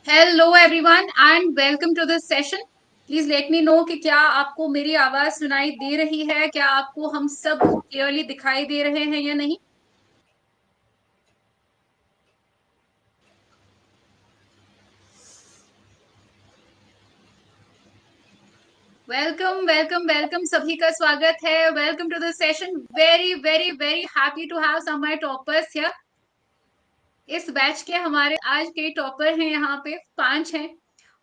Hello everyone and welcome to this session. Please let me know कि क्या आपको मेरी आवाज सुनाई दे रही है, क्या आपको हम सब क्लियरली दिखाई दे रहे हैं या नहीं। वेलकम वेलकम वेलकम, सभी का स्वागत है। Welcome to this session. Very very very happy to have some my toppers here. इस बैच के हमारे आज के टॉपर हैं, यहाँ पे 5 हैं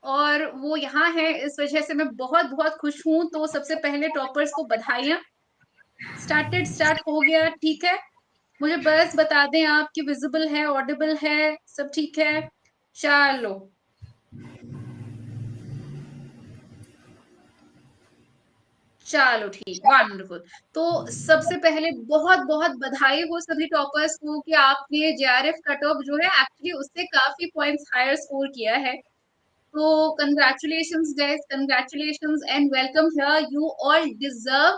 और वो यहाँ है, इस वजह से मैं बहुत बहुत खुश हूँ। तो सबसे पहले टॉपर्स को बधाइयाँ। स्टार्ट हो गया, ठीक है। मुझे बस बता दें आप कि विजिबल है, ऑडिबल है, सब ठीक है। चलो चलो ठीक, वंडरफुल। तो सबसे पहले बहुत बहुत बधाई हो सभी टॉपर्स को कि आपने जेआरएफ कट ऑफ जो है एक्चुअली उससे काफी पॉइंट्स हायर स्कोर किया है। तो congratulations guys, congratulations and welcome here. You all deserve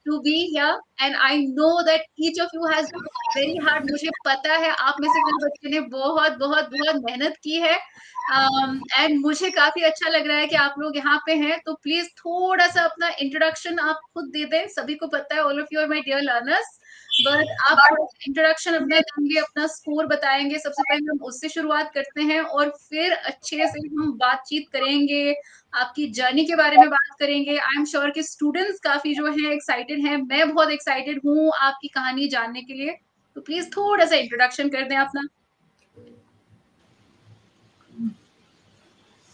to be here and I know that each of you has worked very hard. मुझे पता है आप में से कुछ बच्चे ने बहुत बहुत बहुत मेहनत की है एंड मुझे काफी अच्छा लग रहा है कि आप लोग यहाँ पे हैं। तो प्लीज थोड़ा सा अपना इंट्रोडक्शन आप खुद दे दें। सभी को पता है, all of you are my dear learners, but आप थोड़ा सा इंट्रोडक्शन अपना देंगे, अपना स्कोर बताएंगे। सबसे पहले हम उससे शुरुआत करते हैं और फिर अच्छे से हम बातचीत करेंगे, आपकी जर्नी के बारे में बात करेंगे। आई एम श्योर कि स्टूडेंट्स काफी जो है एक्साइटेड हैं, मैं बहुत एक्साइटेड हूँ आपकी कहानी जानने के लिए। तो प्लीज थोड़ा सा इंट्रोडक्शन कर दें अपना।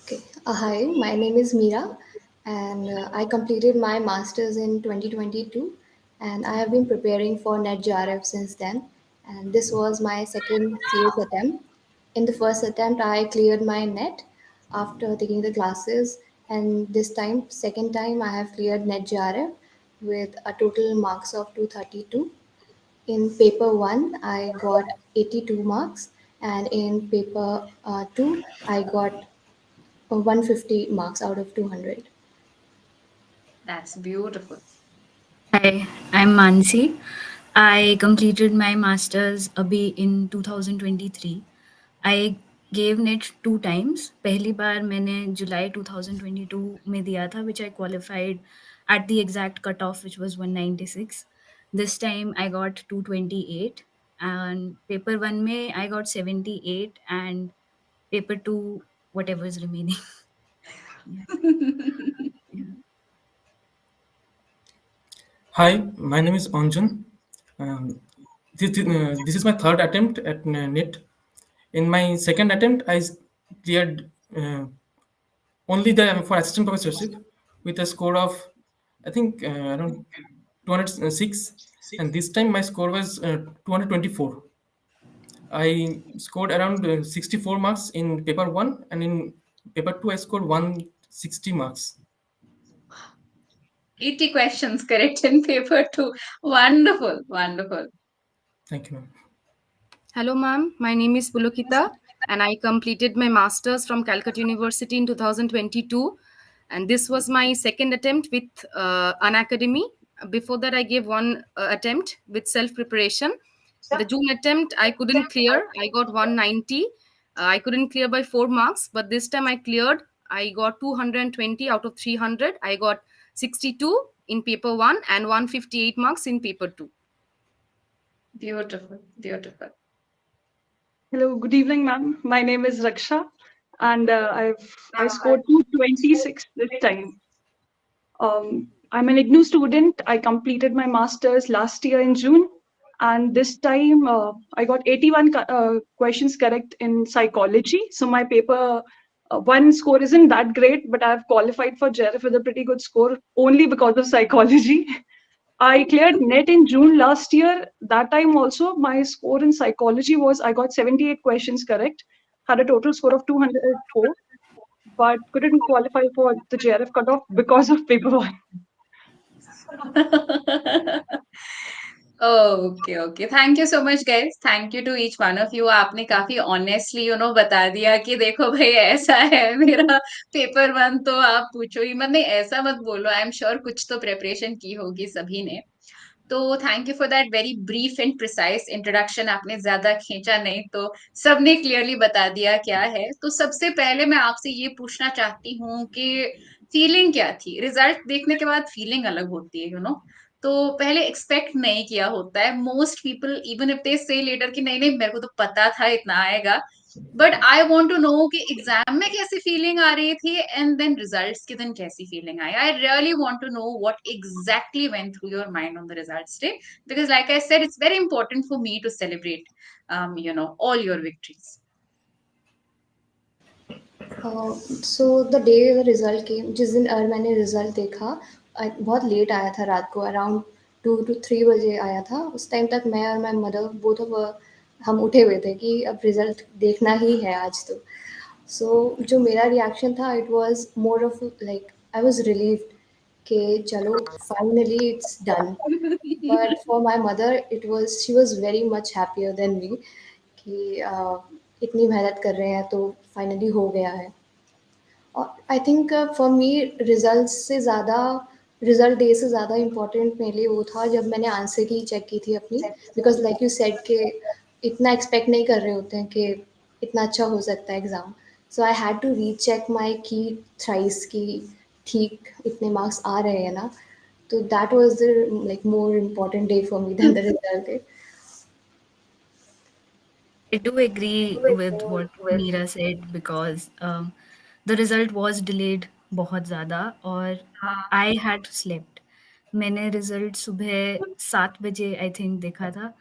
Okay. Hi, my name is Meera, and I completed my master's in 2022, and I have been preparing for NET JRF since then. And this was my second serious attempt. In the first attempt, I cleared my NET after taking the classes, and this time, second time, I have cleared NET JRF with a total marks of 232. In paper 1, I got 82 marks, and in paper 2, I got 150 marks out of 200. That's beautiful. Hi, I'm Mansi. I completed my master's abhi in 2023. I gave NET 2 times. पहली बार मैंने जुलाई 2022 में दिया था, which I qualified at the exact cutoff, which was 196. This time I got 228, and paper 1 में I got 78, and paper 2 whatever is remaining. Yeah. Hi, my name is Anjan. This is my third attempt at NET. In my second attempt, I cleared only the for assistant professorship with a score of I think around 206, and this time my score was 224. I scored around 64 marks in paper 1, and in paper 2 I scored 160 marks. 80 questions correct in paper 2. Wonderful, wonderful. Thank you, ma'am. Hello, ma'am. My name is Pulokita, and I completed my master's from Calcutta University in 2022. And this was my second attempt with Unacademy. Before that, I gave one attempt with self-preparation. The June attempt, I couldn't clear. I got 190. I couldn't clear by 4 marks, but this time I cleared. I got 220 out of 300. I got 62 in paper 1 and 158 marks in paper 2. Beautiful, beautiful. Hello, good evening, ma'am. My name is Raksha, and I scored 226 this time. I'm an IGNU student. I completed my master's last year in June, and this time I got 81 questions correct in psychology. So my paper 1 score isn't that great, but I've qualified for JRF with a pretty good score only because of psychology. I cleared NET in June last year. That time also, my score in psychology was I got 78 questions correct, had a total score of 204, but couldn't qualify for the JRF cutoff because of paper 1. Okay okay, thank you so much guys, thank you to each one of you. आपने काफी honestly बता दिया कि देखो भाई ऐसा है मेरा पेपर 1, तो आप पूछो ही मत। नहीं, ऐसा मत बोलो, आई एम श्योर कुछ तो प्रिपरेशन की होगी सभी ने। तो thank you for that very brief and precise introduction, आपने ज्यादा खींचा नहीं, तो सबने क्लियरली बता दिया क्या है। तो सबसे पहले मैं आपसे ये पूछना चाहती हूँ कि फीलिंग क्या थी? रिजल्ट देखने के बाद फीलिंग अलग होती है, तो पहले एक्सपेक्ट नहीं किया होता है most people, even if they से लेटर कि नहीं नहीं मेरे को तो पता था इतना आएगा, but I want to know कि एग्जाम में कैसी फीलिंग आ रही थी एंड देन रिजल्ट्स के दिन कैसी फीलिंग आई। I really want to know what exactly went through your mind on the results day, because like I said it's very important for me to celebrate all your victories. So the day the result came, जिस दिन मैंने result देखा, बहुत late आया था, रात को around 2 to 3 बजे आया था। उस टाइम तक मैं और माई मदर बोथ ऑफ हम उठे हुए थे कि अब रिज़ल्ट देखना ही है आज तो। सो जो मेरा रिएक्शन था, it was more of like I was relieved कि चलो finally it's done. But for my mother it was, she was very much happier than me कि इतनी मेहनत कर रहे हैं तो फाइनली हो गया है। और I think for me result day से ज़्यादा इम्पोर्टेंट मेरे लिए वो था जब मैंने आंसर की चेक की थी अपनी, बिकॉज लाइक यू सेड के इतना एक्सपेक्ट नहीं कर रहे होते हैं कि इतना अच्छा हो सकता है exam. So I had to recheck my key thrice की ठीक इतने मार्क्स आ रहे हैं ना। तो that was the like more important day for me than the result day. I do agree with what Meera said because the result was delayed बहुत ज़्यादा और I had slept. मैंने result सुबह 7 बजे I think देखा था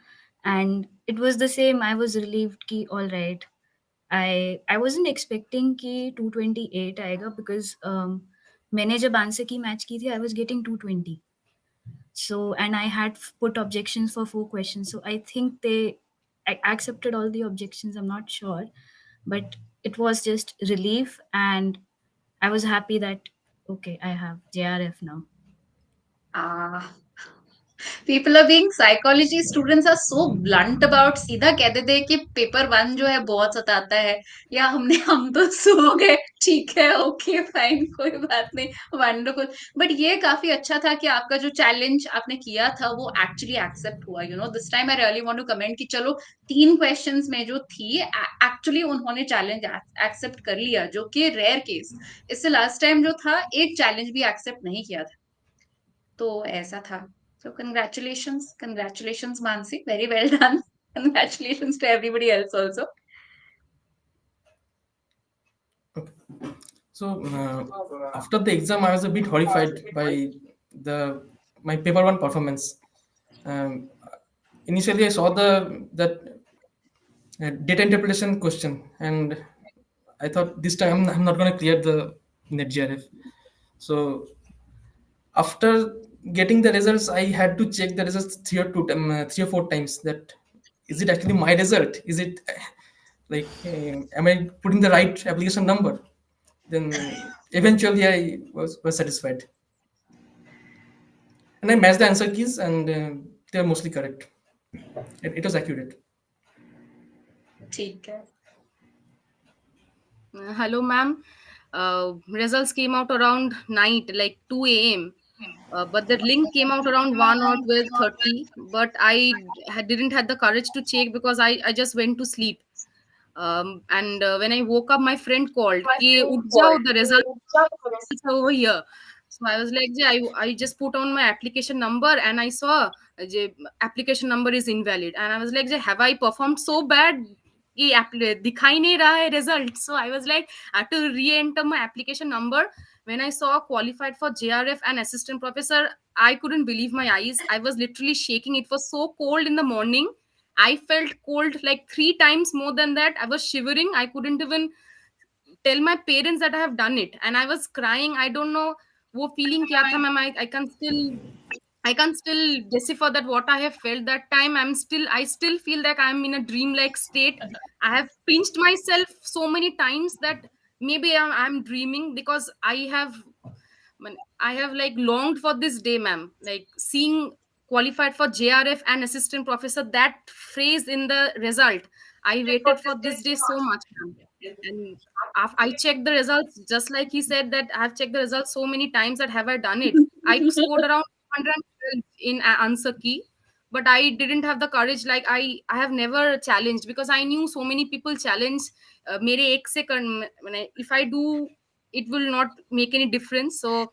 and it was the same. I was relieved कि all right. I wasn't expecting कि 228 आएगा because मैंने जब आंसर की मैच की थी I was getting 220. So, and I had put objections for 4 questions. So I think I accepted all the objections. I'm not sure, but it was just relief, and I was happy that okay, I have JRF now. Ah, people are being psychology students are so blunt about, सीधा कह देते हैं कि paper one जो है बहुत सताता है, या हम तो सो गए, ठीक है, ओके फाइन, कोई बात नहीं, वंडरफुल। बट ये काफी अच्छा था कि आपका जो चैलेंज आपने किया था वो एक्चुअली एक्सेप्ट हुआ, this time I really want to comment कि चलो 3 क्वेश्चंस में जो थी एक्चुअली उन्होंने चैलेंज एक्सेप्ट कर लिया, जो कि रेयर केस। इससे लास्ट टाइम जो था एक चैलेंज भी एक्सेप्ट नहीं किया था, तो ऐसा था। So congratulations Mansi, very well done. Congratulations to everybody else also. Okay. So after the exam, I was a bit horrified by my paper one performance. Initially, I saw that data interpretation question, and I thought this time I'm not going to clear the NET GRF. So after getting the results, I had to check the results 3 or 4 times. That is it actually my result? Is it like am I putting the right application number? Then eventually I was satisfied, and I matched the answer keys, and they are mostly correct. It was accurate. ठीक है। Hello, ma'am. Results came out around night, like 2 a.m. But the link came out around 1 or 12:30. But I didn't have the courage to check because I just went to sleep. And when I woke up, my friend called, "Ki ut jao, the results are over here." So I was like, I just put on my application number and I saw the application number is invalid. And I was like, have I performed so bad? कि दिखाई नहीं रहा है result. So I was like, I had to re-enter my application number. When I saw qualified for JRF and assistant professor, I couldn't believe my eyes. I was literally shaking. It was so cold in the morning. I felt cold like 3 times more than that. I was shivering. I couldn't even tell my parents that I have done it, and I was crying. I don't know वो feeling क्या था, ma'am. I can still decipher that what I have felt that time. I still feel like I'm in a dreamlike state. I have pinched myself so many times that maybe I'm dreaming because I have like longed for this day, ma'am. Like seeing qualified for JRF and assistant professor, that phrase in the result. I waited for this day so much, ma'am. And I checked the results, just like he said that I have checked the results so many times that have I done it. I scored around 212 in answer key, but I didn't have the courage. Like I have never challenged because I knew so many people challenge. मेरे एक से if I do, it will not make any difference. So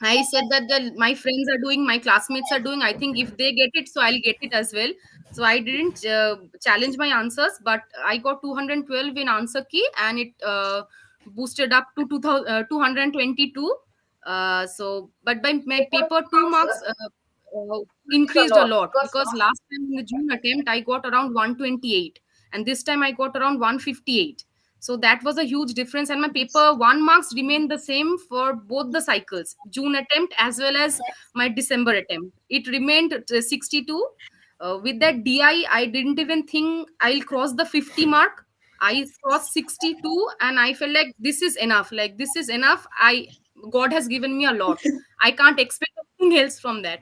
I said that my friends are doing, my classmates are doing. I think if they get it, so I'll get it as well. So I didn't challenge my answers, but I got 212 in answer key, and it boosted up to 222. But by my paper 2 marks increased a lot because last time in the June attempt I got around 128, and this time I got around 158. So that was a huge difference, and my paper 1 marks remained the same for both the cycles, June attempt as well as my December attempt. It remained 62. With that DI, I didn't even think I'll cross the 50 mark. I crossed 62, and I felt like this is enough. Like this is enough. God has given me a lot. I can't expect anything else from that.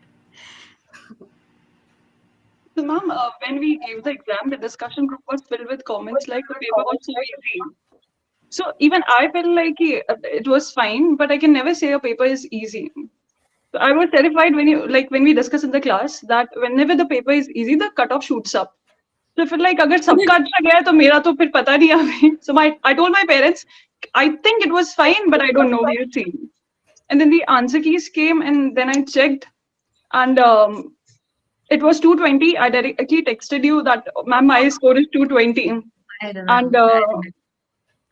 So, ma'am, when we gave the exam, the discussion group was filled with comments like the paper was so easy. So even I felt like it was fine, but I can never say a paper is easy. So I was terrified when we discuss in the class that whenever the paper is easy, the cutoff shoots up. So I felt like अगर सबका अच्छा गया तो मेरा तो फिर पता नहीं अभी. So I told my parents, I think it was fine, but I don't know. We'll see. And then the answer keys came, and then I checked, and it was 220. I directly texted you that, ma'am, my score is 220.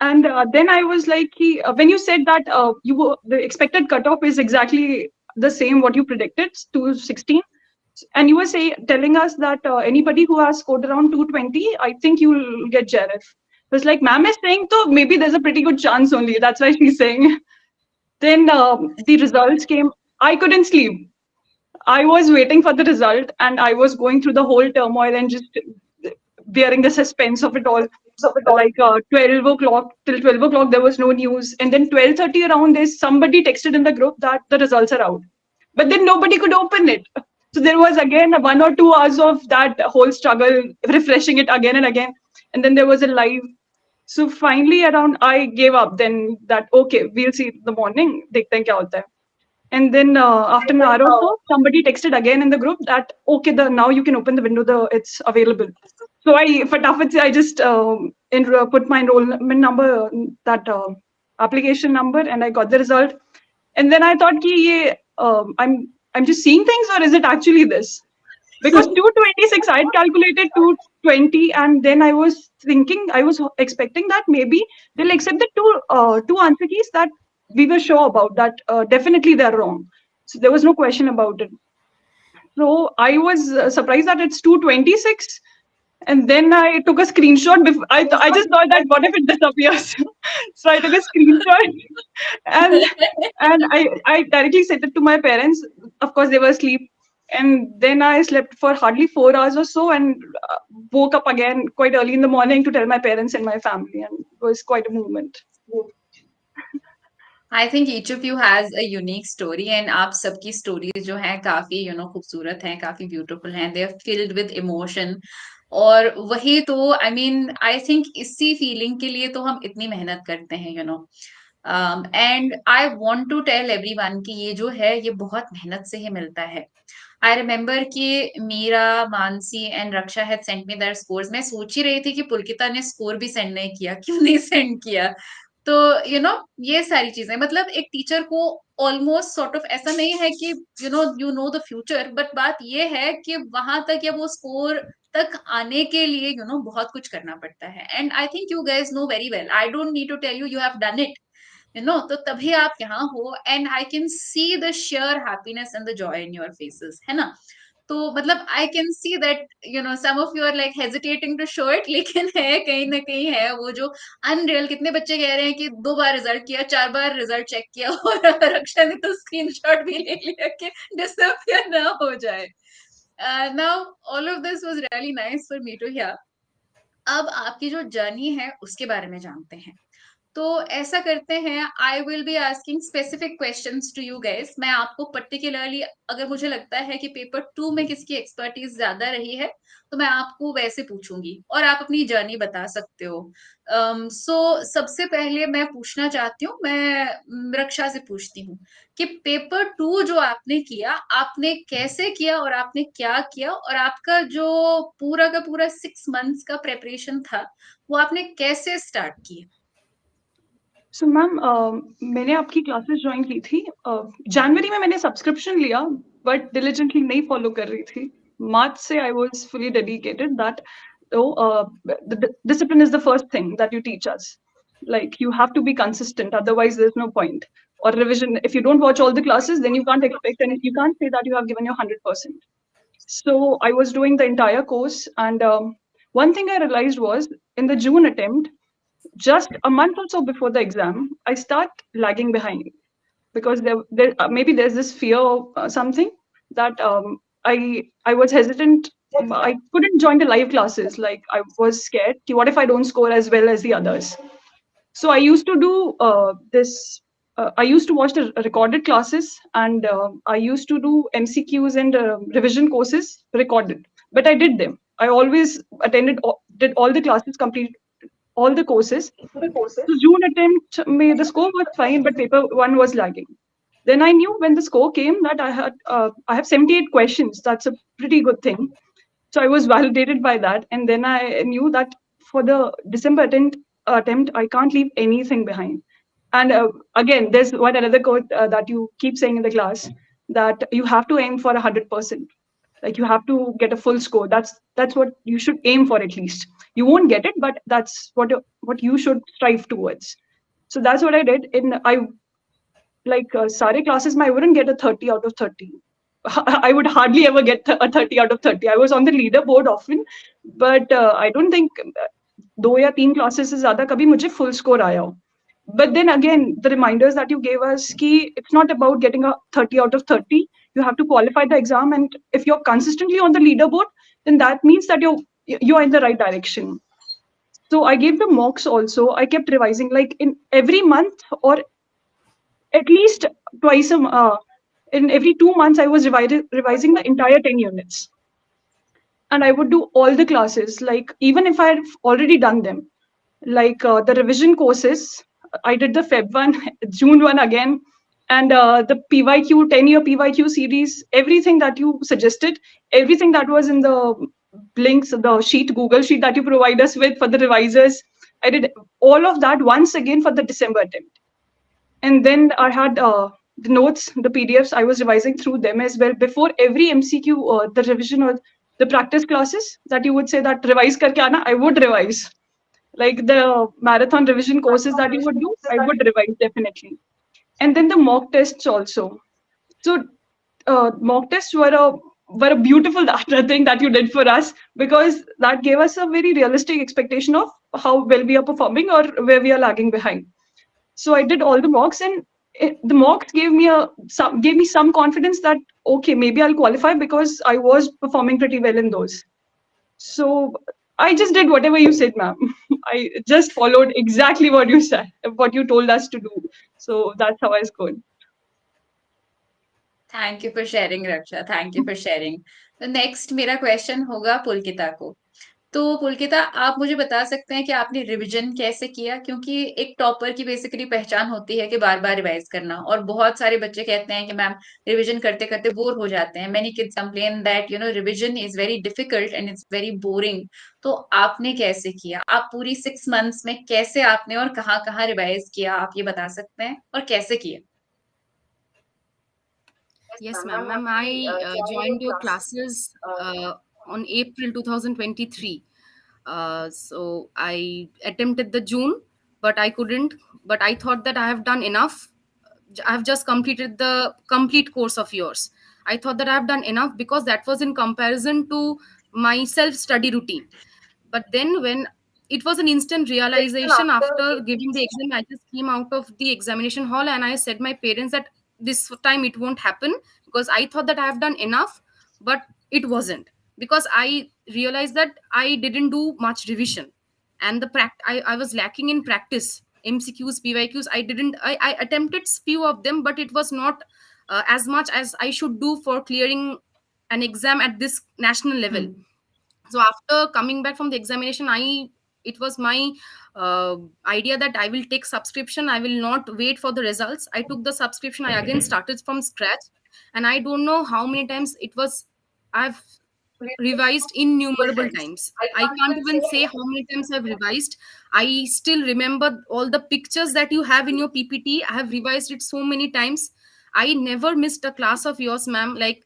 And then I was like, when you said that the expected cutoff is exactly the same what you predicted, 216, and you were telling us that anybody who has scored around 220, I think you'll get JRF. It was like, ma'am is saying, so maybe there's a pretty good chance only. That's why she's saying. Then the results came. I couldn't sleep. I was waiting for the result, and I was going through the whole turmoil and just bearing the suspense of it all. Like 12 o'clock, till 12 o'clock, there was no news. And then 12:30 around this, somebody texted in the group that the results are out. But then nobody could open it. So there was again 1 or 2 hours of that whole struggle, refreshing it again and again. And then there was a live. So finally around, I gave up then that, okay, we'll see in the morning. Dekhte hain kya hota hai. And then after an hour or so, somebody texted again in the group that, okay, now you can open the window, it's available. So I just put my enrollment number, that application number, and I got the result. And then I thought, I'm just seeing things, or is it actually this? Because 226, I had calculated 220, and then I was expecting that maybe they'll accept the two answer keys that we were sure about, that definitely they're wrong. So there was no question about it. So I was surprised that it's 226. And then I took a screenshot. I just thought that what if it disappears? So I took a screenshot, and I directly sent it to my parents. Of course, they were asleep. And then I slept for hardly 4 hours or so, and woke up again quite early in the morning to tell my parents and my family. And it was quite a movement. I think each of you has a unique story, and आप सबकी stories जो हैं काफी खूबसूरत हैं, काफी beautiful हैं. They are filled with emotion. और वही तो I mean I think इसी feeling के लिए तो हम इतनी मेहनत करते हैं. And I want to tell everyone कि ये जो है ये बहुत मेहनत से ही मिलता है. I remember कि Meera, Mansi and Raksha had sent me their scores. मैं सोच ही रही थी कि पुलकिता ने score भी send नहीं किया, क्यों नहीं send किया. तो ये सारी चीजें, मतलब एक टीचर को ऑलमोस्ट सॉर्ट ऑफ ऐसा नहीं है कि you know the future, but बात ये है कि वहां तक या वो स्कोर तक आने के लिए बहुत कुछ करना पड़ता है. And I think you guys know very well. I don't need to tell you, you have done it. तो तभी आप यहाँ हो. And I can see the share happiness and the joy in your faces, है ना. तो मतलब I can see that some of you are like hesitating to show it, लेकिन है कहीं ना कहीं है वो जो अनरियल. कितने बच्चे कह रहे हैं कि 2 बार रिजल्ट किया, 4 बार रिजल्ट चेक किया, और रक्षा ने तो स्क्रीनशॉट भी ले लिया कि डिसअपियर ना हो जाए. Now all of this was really nice for me to hear. अब आपकी जो जर्नी है उसके बारे में जानते हैं. तो ऐसा करते हैं, I will be asking specific questions to you guys. मैं आपको पर्टिकुलरली, अगर मुझे लगता है कि पेपर 2 में किसकी एक्सपर्टीज ज्यादा रही है, तो मैं आपको वैसे पूछूंगी और आप अपनी जर्नी बता सकते हो। सो सबसे पहले मैं पूछना चाहती हूँ, मैं रक्षा से पूछती हूँ कि पेपर 2 जो आपने किया, आपने कैसे किया और आपने क्या किया, और आपका जो पूरा का पूरा 6 मंथ्स का प्रेपरेशन था, वो आपने कैसे स्टार्ट किया? सो मैम, मैंने आपकी क्लासेस ज्वाइन की थी जनवरी में। मैंने सब्सक्रिप्शन लिया बट डिलिजेंटली नहीं फॉलो कर रही थी। मार्च से I was fully dedicated that discipline is the first thing that you teach us. Like, you have to be consistent, otherwise there's no point. Or revision, if you don't watch all the classes, then you can't expect and you can't say that you have given your 100%. So I was doing the entire course, and one thing I realized was, in the June attempt, just a month or so before the exam, I start lagging behind because maybe there's this fear of something that I was hesitant. I couldn't join the live classes. Like, I was scared. Ki, what if I don't score as well as the others? So I used to do this. I used to watch the recorded classes, and I used to do MCQs and revision courses recorded. But I did them. I always did all the classes, complete all the courses. So June attempt, the score was fine, but paper 1 was lagging. Then I knew when the score came that I have 78 questions. That's a pretty good thing. So I was validated by that, and then I knew that for the December attempt, I can't leave anything behind. And again, there's one another quote that you keep saying in the class, that you have to aim for 100%. Like, you have to get a full score. That's what you should aim for. At least you won't get it, but that's what you should strive towards. So that's what I did. Sare classes, I wouldn't get a 30 out of 30. I would hardly ever get a 30 out of 30. I was on the leaderboard often, but I don't think 2 या 3 classes से ज़्यादा कभी मुझे full score आया हो. But then again, the reminders that you gave us, ki it's not about getting a 30 out of 30. You have to qualify the exam, and if you're consistently on the leaderboard, then that means that you're in the right direction. So I gave the mocks also. I kept revising, like, in every month, or at least twice in every 2 months, I was revising the entire 10 units. And I would do all the classes, like, even if I've already done them. Like the revision courses, I did the Feb 1, June 1 again, and the PYQ, 10-year PYQ series, everything that you suggested, everything that was in the links, the sheet, Google sheet that you provide us with for the revisers, I did all of that once again for the December attempt. And then I had the notes, the PDFs, I was revising through them as well. Before every MCQ, the revision or the practice classes that you would say that revise karke aana, I would revise. Like the marathon revision courses that you would do, I would revise definitely. And then the mock tests also. So mock tests were a beautiful thing that you did for us, because that gave us a very realistic expectation of how well we are performing or where we are lagging behind. So I did all the mocks, and the mocks gave me some confidence that, okay, maybe I'll qualify, because I was performing pretty well in those. So I just did whatever you said, ma'am. I just followed exactly what you said, what you told us to do. So that's how I scored. Thank you for sharing Raksha, thank you for sharing. तो next मेरा question होगा पुलकिता को। तो पुलकिता, आप मुझे बता सकते हैं कि आपने रिवीजन कैसे किया? क्योंकि एक टॉपर की बेसिकली पहचान होती है कि बार बार रिवाइज करना, और बहुत सारे बच्चे कहते हैं कि मैम रिवीजन करते करते बोर हो जाते हैं। Many kids complain that revision is very difficult and it's very boring. तो आपने कैसे किया? आप पूरी 6 मंथ्स में कैसे आपने और कहाँ रिवाइज किया, आप ये बता सकते हैं, और कैसे किया? Yes, ma'am. Ma'am, I joined your classes on April 2023. So I attempted the June, but I couldn't. But I thought that I have done enough. I have just completed the complete course of yours. I thought that I have done enough, because that was in comparison to my self-study routine. But then when it was an instant realization after giving the exam, I just came out of the examination hall and I said my parents that this time it won't happen, because I thought that I have done enough, but it wasn't, because I realized that I didn't do much revision, and I was lacking in practice. MCQs, PYQs. I attempted few of them, but it was not as much as I should do for clearing an exam at this national level. So after coming back from the examination, it was my uh, idea that I will take subscription. I will not wait for the results. I took the subscription. I again started from scratch, and I don't know how many times it was. I've revised innumerable times. I can't even say how many times I've revised. I still remember all the pictures that you have in your PPT. I have revised it so many times. I never missed a class of yours, ma'am. Like,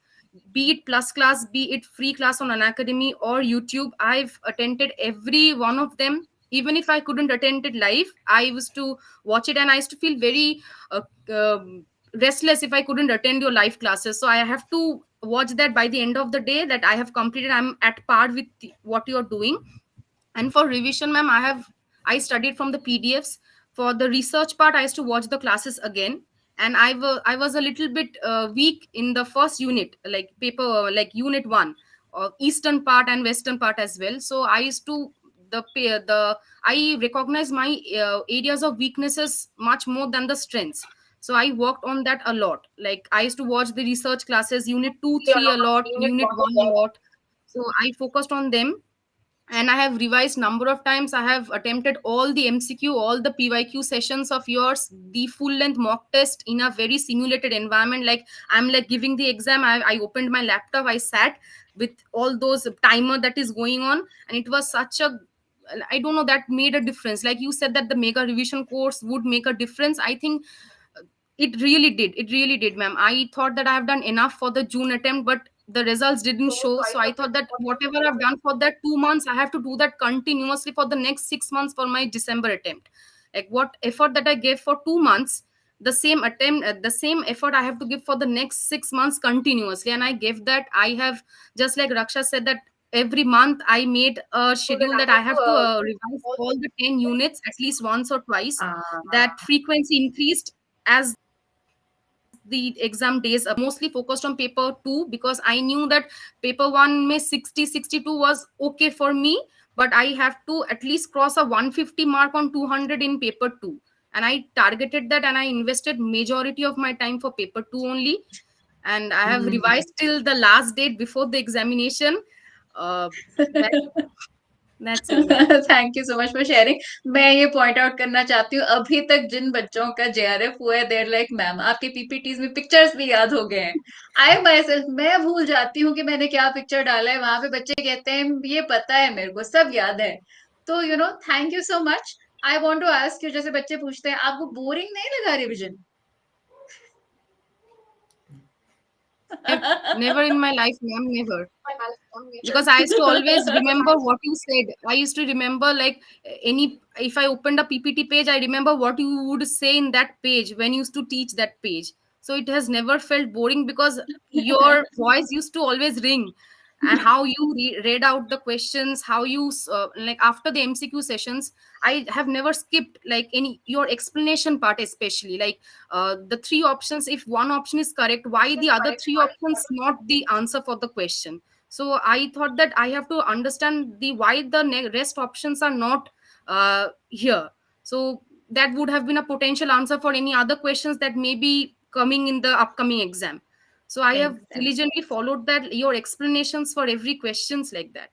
be it plus class, be it free class on Unacademy or YouTube, I've attended every one of them. Even if I couldn't attend it live, I used to watch it, and I used to feel very uh, um restless if I couldn't attend your live classes. So I have to watch that by the end of the day that I have completed. I'm at par with what you're doing. And for revision, ma'am, I studied from the PDFs. For the research part, I used to watch the classes again. And I was a little bit weak in the first unit, like paper, like unit one, eastern part and western part as well. So I used to the I recognize my areas of weaknesses much more than the strengths. So I worked on that a lot. Like, I used to watch the research classes, unit 2 3 a lot, unit 1 a lot. So I focused on them, and I have revised number of times. I have attempted all the MCQ, all the PYQ sessions of yours, the full length mock test in a very simulated environment. Like, I'm like giving the exam. I opened my laptop, I sat with all those timer that is going on, and it was such a, I don't know, that made a difference. Like you said that the mega revision course would make a difference. I think it really did. It really did, ma'am. I thought that I have done enough for the June attempt, but the results didn't show. So I thought that whatever I've done for that 2 months, I have to do that continuously for the next 6 months for my December attempt. Like, what effort that I gave for 2 months, the same attempt, the same effort I have to give for the next 6 months continuously. And I gave that. I have, just like Raksha said, that every month I made a schedule that I have to revise all the 10 units at least once or twice. That frequency increased as the exam days, mostly focused on paper 2, because I knew that paper 1 may 60 62 was okay for me, but I have to at least cross a 150 mark on 200 in paper 2. And I targeted that, and I invested majority of my time for paper 2 only. And I have revised till the last date before the examination. That, that's it, ma'am. Thank you so much for sharing. मैं ये point out करना चाहती हूँ, अभी तक जिन बच्चों का JRF हुआ है, देयर लाइक मैम आपके पीपीटीज में पिक्चर्स भी याद हो गए हैं। आई माई सेल्फ, मैं भूल जाती हूँ कि मैंने क्या पिक्चर डाला है, वहां पे बच्चे कहते हैं ये पता है, मेरे को सब याद है। तो thank you so much. I want to ask you, जैसे बच्चे पूछते हैं आपको बोरिंग नहीं लगा revision? Never in my life, ma'am, never. Because I used to always remember what you said. I used to remember, like, any, if I opened a PPT page, I remember what you would say in that page when you used to teach that page. So it has never felt boring, because your voice used to always ring. And how you read out the questions, how you like after the MCQ sessions, I have never skipped like any your explanation part, especially like the three options. If one option is correct, why the other three options not the answer for the question? So I thought that I have to understand the why the rest options are not here. So that would have been a potential answer for any other questions that may be coming in the upcoming exam. So I have Exactly. diligently followed that your explanations for every questions like that.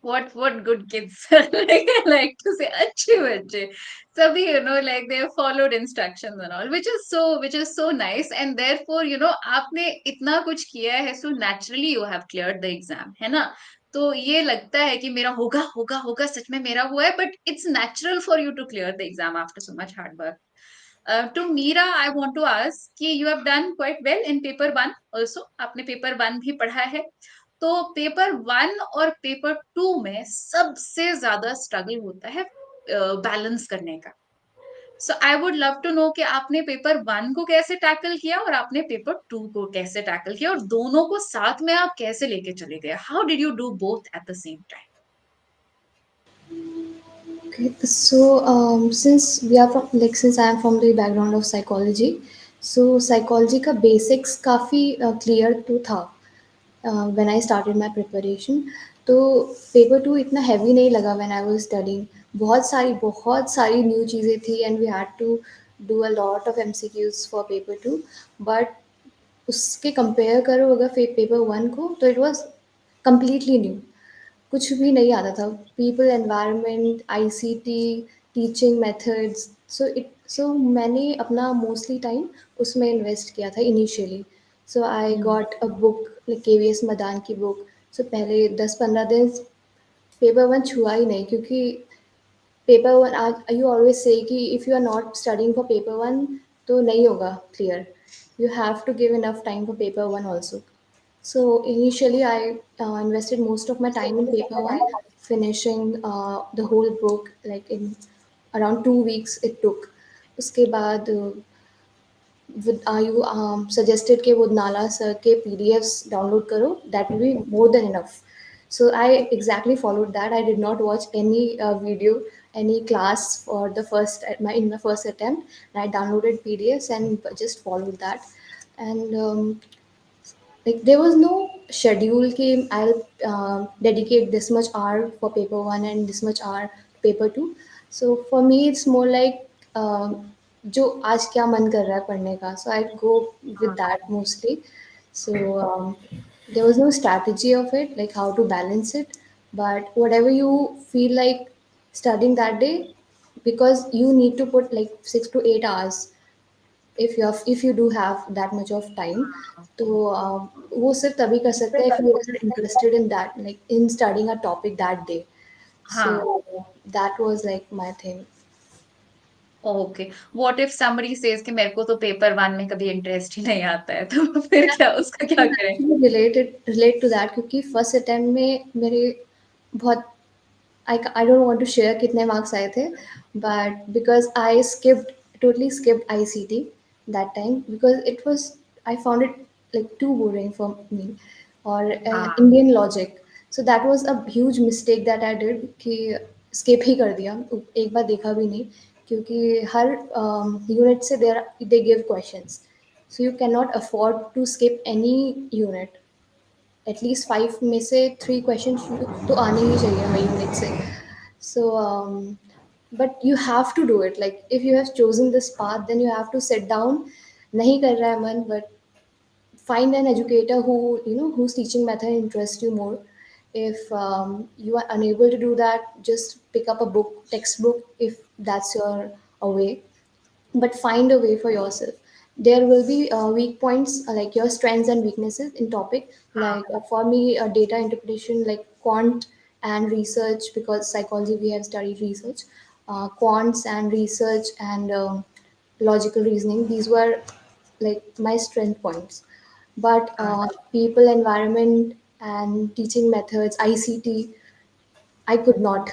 What good kids. Like I like to say, अच्छे बच्चे सभी, like they have followed instructions and all, which is so nice. And therefore, आपने इतना कुछ किया है, so naturally you have cleared the exam, है ना? तो ये लगता है कि मेरा होगा होगा होगा, सच में मेरा हुआ है, but it's natural for you to clear the exam after so much hard work. To Meera, I want to ask कि you have done quite well in paper 1 also. आपने paper 1 भी पढ़ा है, तो पेपर 1 और पेपर 2 में सबसे ज्यादा स्ट्रगल होता है बैलेंस करने का। So I would love to know कि आपने पेपर 1 को कैसे टैकल किया और आपने पेपर 2 को कैसे टैकल किया, और दोनों को साथ में आप कैसे लेके चले गए? How did you do both at the same time? Okay, so since I am from the background of psychology, so psychology का basics काफी clear तो था when I started my preparation. तो पेपर 2 इतना हैवी नहीं लगा व्हेन आई वाज स्टडीइंग। बहुत सारी न्यू चीज़ें थी and we had to do a lot of MCQs for paper 2, but उसके कंपेयर करो अगर पेपर 1 को, तो इट वाज कंप्लीटली न्यू। कुछ भी नहीं आता था। People, environment, ICT, teaching methods, so मैंने अपना मोस्टली टाइम उसमें इन्वेस्ट किया था initially. So I got a book, like KVS Madan की बुक। सो पहले 10-15 दिन पेपर 1 छुआ ही नहीं, क्योंकि पेपर 1, यू ऑलवेज से कि if you are not studying for paper 1 तो नहीं होगा clear. You have to give enough time for paper 1 also. So initially, I invested most of my time in paper 1, finishing the whole book like in around 2 weeks it took. उसके बाद with you suggested कि वो नाला sir के PDFs download करो, that will be more than enough. So I exactly followed that. I did not watch any video, any class for the first in my first attempt. And I downloaded PDFs and just followed that. And like there was no schedule कि I'll dedicate this much hour for paper 1 and this much hour paper 2. So for me it's more like जो आज क्या मन कर रहा है पढ़ने का, so I go with that mostly. So there was no strategy of it, like how to balance it, but whatever you feel like studying that day, because you need to put like 6 to 8 hours if you do have that much of time. तो वो सिर्फ तभी कर सकते हैं if you are interested in that, like in studying a topic that day. So हाँ, that was like my thing. Okay. What if somebody says कि मेरे को तो पेपर 1 में कभी इंटरेस्ट ही नहीं आता है, तो फिर क्या, उसका क्या करें? रिलेट टू दैट, क्योंकि फर्स्ट अटेम्प्ट में मेरे बहुत I don't want to share कितने मार्क्स आए थे, but because I totally skipped ICT that time because it was, I found it like too boring for me, or हाँ, Indian logic. So that was a huge mistake that I did कि skip ही कर दिया, एक बार देखा भी नहीं, क्योंकि हर unit से they give questions, so you cannot afford to skip any unit. At least 5 में से 3 क्वेश्चन तो आने ही चाहिए हमें यूनिट से. So but you have to do it, like if you have chosen this path then you have to sit down. नहीं कर रहा है मन, but find an educator who, whose teaching method interests you more. If you are unable to do that, just pick up a textbook, if that's your way, but find a way for yourself. There will be weak points, like your strengths and weaknesses in topic. हाँ, Like for me, data interpretation, like quant and research, because psychology we have studied research, quants and research and logical reasoning. These were like my strength points. But हाँ। people, environment, and teaching methods, ICT, I could not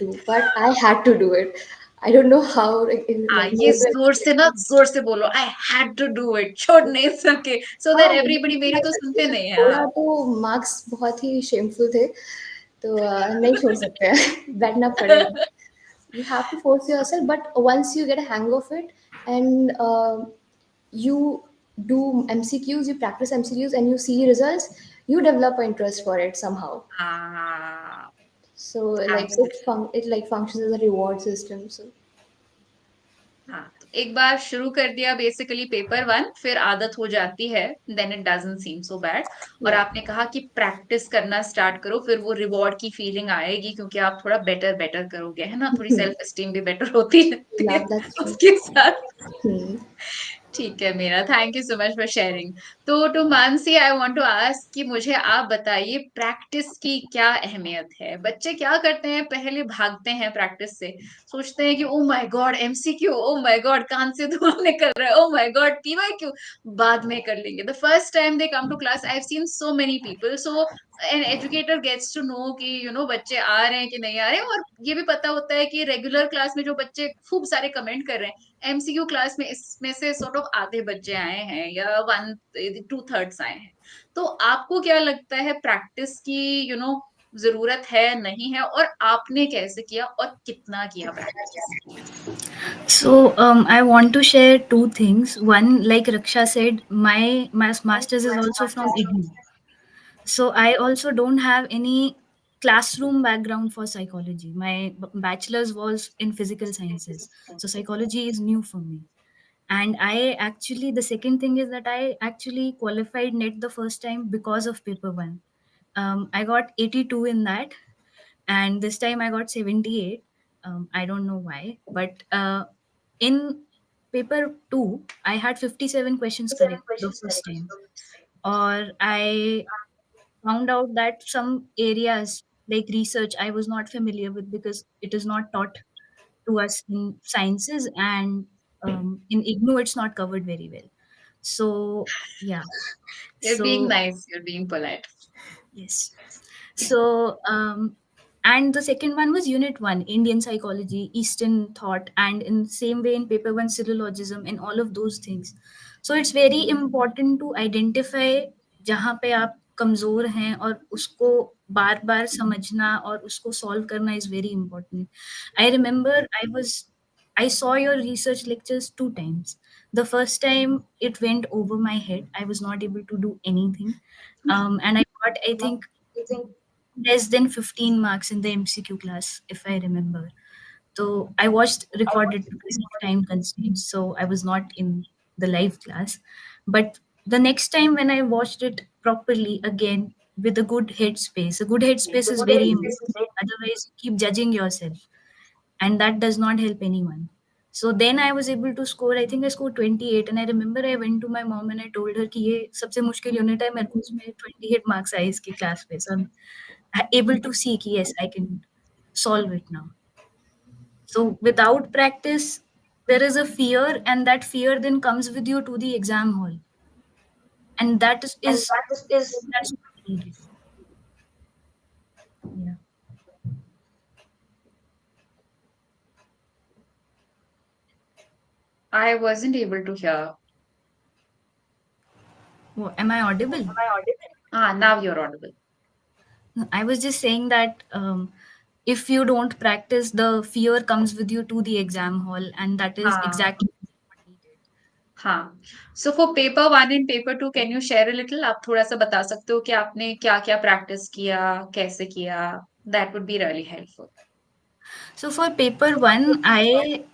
do, but I had to do it. I don't know how, हाँ, like ये जोर से ना, जोर से बोलो, I had to do it, छोड़ नहीं सके, सो दैट हाँ, एवरीबॉडी, मेरी तो सुनते नहीं है। थोड़ा हाँ, तो मार्क्स बहुत ही शेमफुल थे, तो नहीं छोड़ सकते हैं, बैठना पड़ेगा. You have to force yourself, but once you get a hang of it and you do MCQs, you practice MCQs and you see results, you develop an interest for it somehow. हाँ, So like absolutely. it like functions as a reward system. So हाँ, तो एक बार शुरू कर दिया basically paper 1, फिर आदत हो जाती है, then it doesn't seem so bad. और yeah, आपने कहा कि प्रैक्टिस करना स्टार्ट करो, फिर वो रिवॉर्ड की फीलिंग आएगी, क्योंकि आप थोड़ा बेटर बेटर करोगे, है ना? थोड़ी सेल्फ एस्टीम भी बेटर होती रहती है yeah, that's true. उसके साथ। Hmm. ठीक है मेरा, thank you so much for sharing. तो to Mansi, I want to ask कि मुझे आप बताइए प्रैक्टिस की क्या अहमियत है? बच्चे क्या करते हैं, पहले भागते हैं प्रैक्टिस से, सोचते हैं कि oh my god MCQ, oh my god कान से धुआं निकल रहा है, ओ माय गॉड पीवाईक्यू, बाद में कर लेंगे। The first time they come to class, I have seen so many people, so an educator gets to know कि बच्चे आ रहे हैं कि नहीं आ रहे हैं, और ये भी पता होता है कि रेगुलर क्लास में जो बच्चे खूब सारे कमेंट कर रहे हैं, एमसीक्यू क्लास में इसमें से सॉर्ट ऑफ आधे बच्चे आए हैं या 1/2 आए हैं। तो आपको क्या लगता है, प्रैक्टिस की जरूरत है, नहीं है, और आपने कैसे किया और कितना किया practice? So I want to share two things. One, like Raksha said, my master's is also from IGNOU. So I also don't have any classroom background for psychology. My bachelor's was in physical sciences. So psychology is new for me. And I actually, the second thing is that I actually qualified NET the first time because of paper one. I got 82 in that, and this time I got 78. I don't know why, but in paper two, I had 57 questions correct the first time. Or I found out that some areas like research I was not familiar with because it is not taught to us in sciences, and in IGNU it's not covered very well. So yeah, You're being so nice, you're being polite. yes. So, and the second one was Unit 1, Indian Psychology, Eastern Thought, and in same way in paper 1, Syllogism, and all of those things. So it's very important to identify जहाँ पे आप कमज़ोर हैं और उसको बार-बार समझना और उसको solve करना is very important. I remember I saw your research lectures 2 times. The first time it went over my head. I was not able to do anything. And I got, I think, less than 15 marks in the MCQ class, if I remember. So I watched recorded because of time constraints, so I was not in the live class. But the next time when I watched it properly again with a good headspace is very important. Otherwise, you keep judging yourself, and that does not help anyone. So then I was able to score, I think I scored 28, and I remember I went to my mom and I told her कि ये सबसे मुश्किल unit है, मेरे को उसमें 28 marks आए इसकी क्लास पे. So I'm able to see कि yes, I can solve it now. So without practice, there is a fear, and that fear then comes with you to the exam hall, and that's not needed. Yeah. I wasn't able to hear. Oh, am I audible? Now you're audible. I was just saying that if you don't practice, the fear comes with you to the exam hall, and that is हाँ, exactly what needed. हाँ. So for paper 1 and paper 2, can you share a little? आप थोड़ा सा बता सकते हो कि आपने क्या-क्या प्रैक्टिस किया, कैसे किया? That would be really helpful. So for paper one, I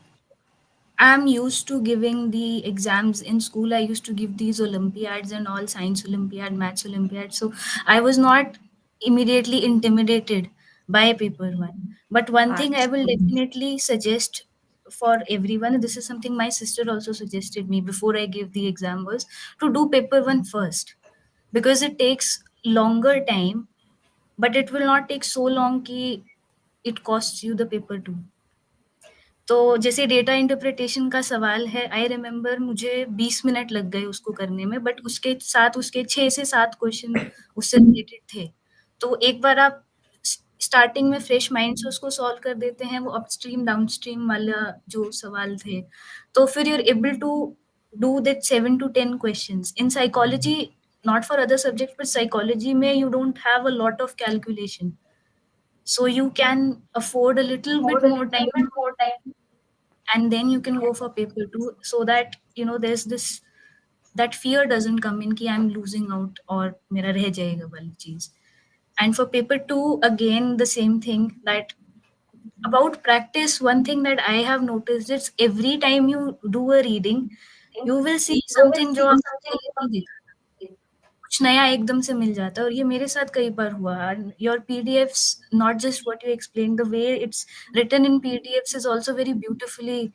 am used to giving the exams in school. I used to give these Olympiads and all, science Olympiad, maths Olympiad. So I was not immediately intimidated by paper one. But one thing I will definitely suggest for everyone, this is something my sister also suggested me before I gave the exam, was to do paper one first, because it takes longer time, but it will not take so long कि it costs you the paper two. तो जैसे data interpretation का सवाल है, I remember मुझे 20 minute लग गए उसको करने में, बट उसके साथ उसके 6 से 7 क्वेश्चन उससे रिलेटेड थे। तो एक बार आप स्टार्टिंग में फ्रेश माइंड से उसको सॉल्व कर देते हैं, वो अपस्ट्रीम डाउनस्ट्रीम वाला जो सवाल थे, तो फिर you are able to do that 7 to 10 questions in psychology. Not for other subject, but psychology में you don't have a lot of calculation, so you can afford a little bit more time, and then you can go for paper two, so that there's this, that fear doesn't come in कि I'm losing out or मेरा रह जाएगा वाली चीज. And for paper two, again the same thing, that about practice, one thing that I have noticed is every time you do a reading, you will see something जो आपको पहले नहीं दिखा, कुछ नया एकदम से मिल जाता है, और ये मेरे साथ कई बार हुआ. Your PDFs, not just what you explain, the way it's written in PDFs is also very beautifully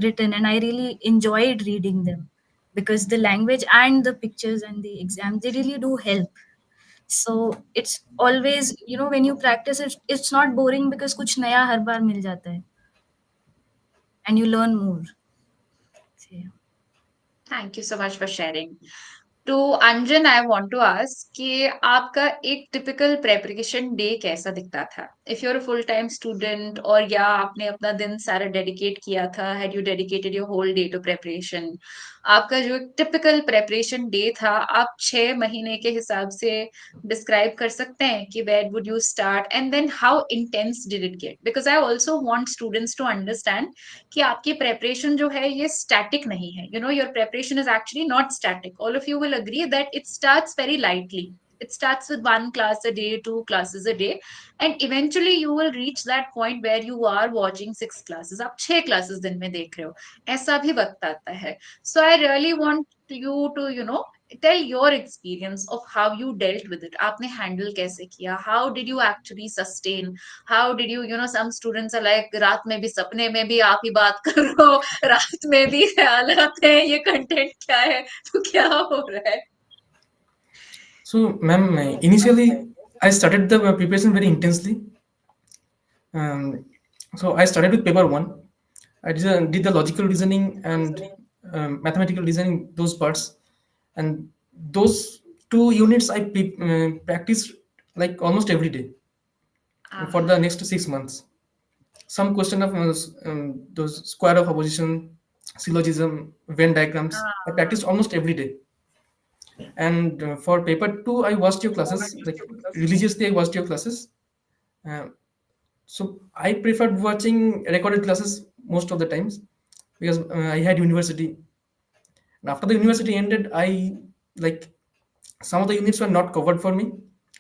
written, and I really enjoyed reading them because the language and the pictures and the exams, they really do help. So it's always, when you practice it, it's not boring because कुछ नया हर बार मिल जाता है and you learn more. So, yeah. Thank you so much for sharing. तो Anjan, I want to ask कि आपका एक typical preparation day कैसा दिखता था? If you are a full time student, और या आपने अपना दिन सारा डेडिकेट किया था, had you dedicated your whole day to preparation? आपका जो टिपिकल प्रेपरेशन डे था, आप 6 महीने के हिसाब से डिस्क्राइब कर सकते हैं कि where would you start and then how intense did it get? Because I also want students to understand कि आपकी प्रेपरेशन जो है ये स्टैटिक नहीं है. Your preparation is actually not static. All of you will agree that it starts very lightly. It starts with 1 class a day, 2 classes a day, and eventually you will reach that point where you are watching 6 classes. आप 6 classes दिन में देख रहे हो, ऐसा भी वक्त आता है. So I really want you to, tell your experience of how you dealt with it. आपने handle कैसे किया? How did you actually sustain? How did you, some students are like, रात में भी सपने में भी आप ही बात करो, रात में भी ख्याल आते हैं, ये कंटेंट क्या है, तो क्या हो रहा है? So, ma'am, initially I started the preparation very intensely. So I started with paper one. I did the logical reasoning and mathematical reasoning, those parts, and those 2 units I practiced like almost every day for the next 6 months. Some question of those square of opposition, syllogism, Venn diagrams, I practiced almost every day. And for paper two, I watched your classes, like religiously I watched your classes. So I preferred watching recorded classes most of the times because I had university. And after the university ended, I like some of the units were not covered for me.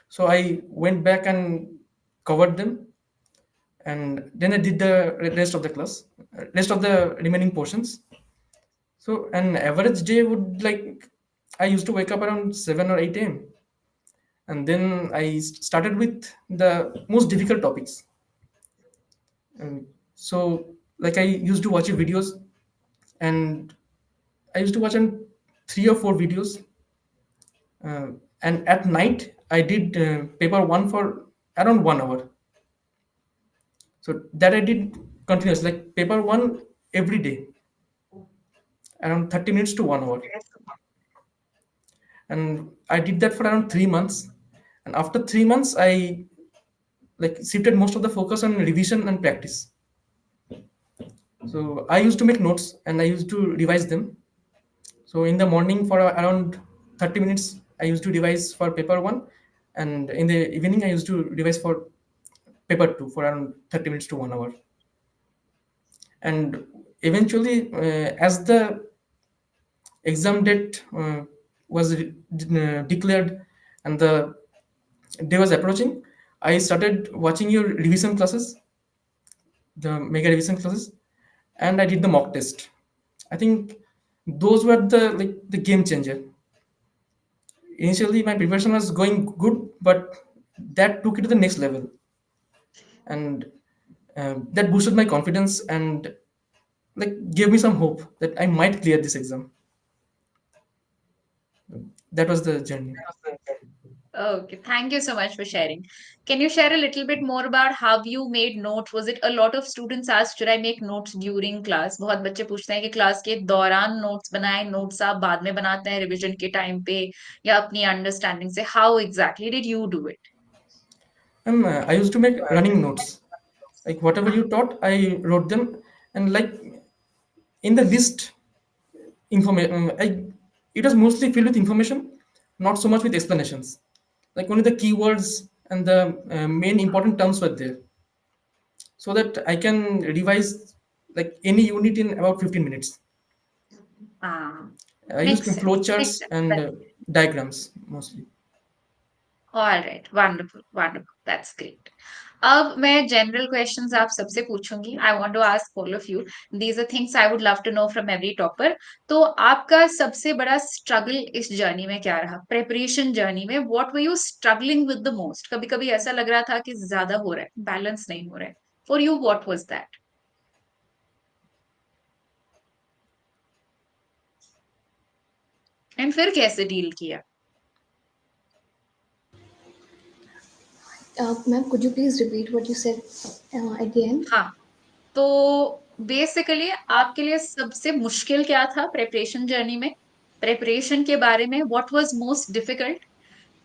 So I went back and covered them. And then I did the rest of the class, rest of the remaining portions. So an average day would like, I used to wake up around 7 or 8 a.m. And then I started with the most difficult topics. And so like I used to watch videos, and I used to watch 3 or 4 videos. And at night, I did paper one for around 1 hour. So that I did continuous, like paper one every day, around 30 minutes to 1 hour. And I did that for around 3 months. And after 3 months, I like shifted most of the focus on revision and practice. So I used to make notes and I used to revise them. So in the morning for around 30 minutes, I used to revise for paper one. And in the evening, I used to revise for paper two for around 30 minutes to 1 hour. And eventually, as the exam date was declared and the day was approaching, I started watching your revision classes, the mega revision classes, and I did the mock test. I think those were the game changer. Initially, my preparation was going good, but that took it to the next level, and that boosted my confidence and like gave me some hope that I might clear this exam. That was the journey. Okay, thank you so much for sharing. Can you share a little bit more about how you made notes? Was it a lot of students asked, should I make notes during class? बहुत बच्चे पूछते हैं कि class के दौरान notes बनाएं, notes आप बाद में बनाते हैं रिवीजन के टाइम पे या अपनी अंडरस्टैंडिंग से. How exactly did you do it? I used to make running notes. Like whatever you taught, I wrote them, and like in the list, information. It was mostly filled with information, not so much with explanations. Like only the keywords and the main important terms were there, so that I can revise like any unit in about 15 minutes. I used Makes flow sense. charts and diagrams mostly. All right, wonderful, wonderful. That's great. अब मैं general questions आप सबसे पूछूंगी. I want to ask all of you. These are things I would love to know from every topper. तो आपका सबसे बड़ा struggle इस जर्नी में क्या रहा? प्रिपरेशन जर्नी में what were you struggling with the most? कभी कभी ऐसा लग रहा था कि ज्यादा हो रहा है, बैलेंस नहीं हो रहा है. For you what was that? And फिर कैसे डील किया? Ma'am, could you please repeat what you said at the end? हाँ, तो बेसिकली आपके लिए सबसे मुश्किल क्या था प्रिपरेशन जर्नी में? प्रिपरेशन के बारे में what was most difficult?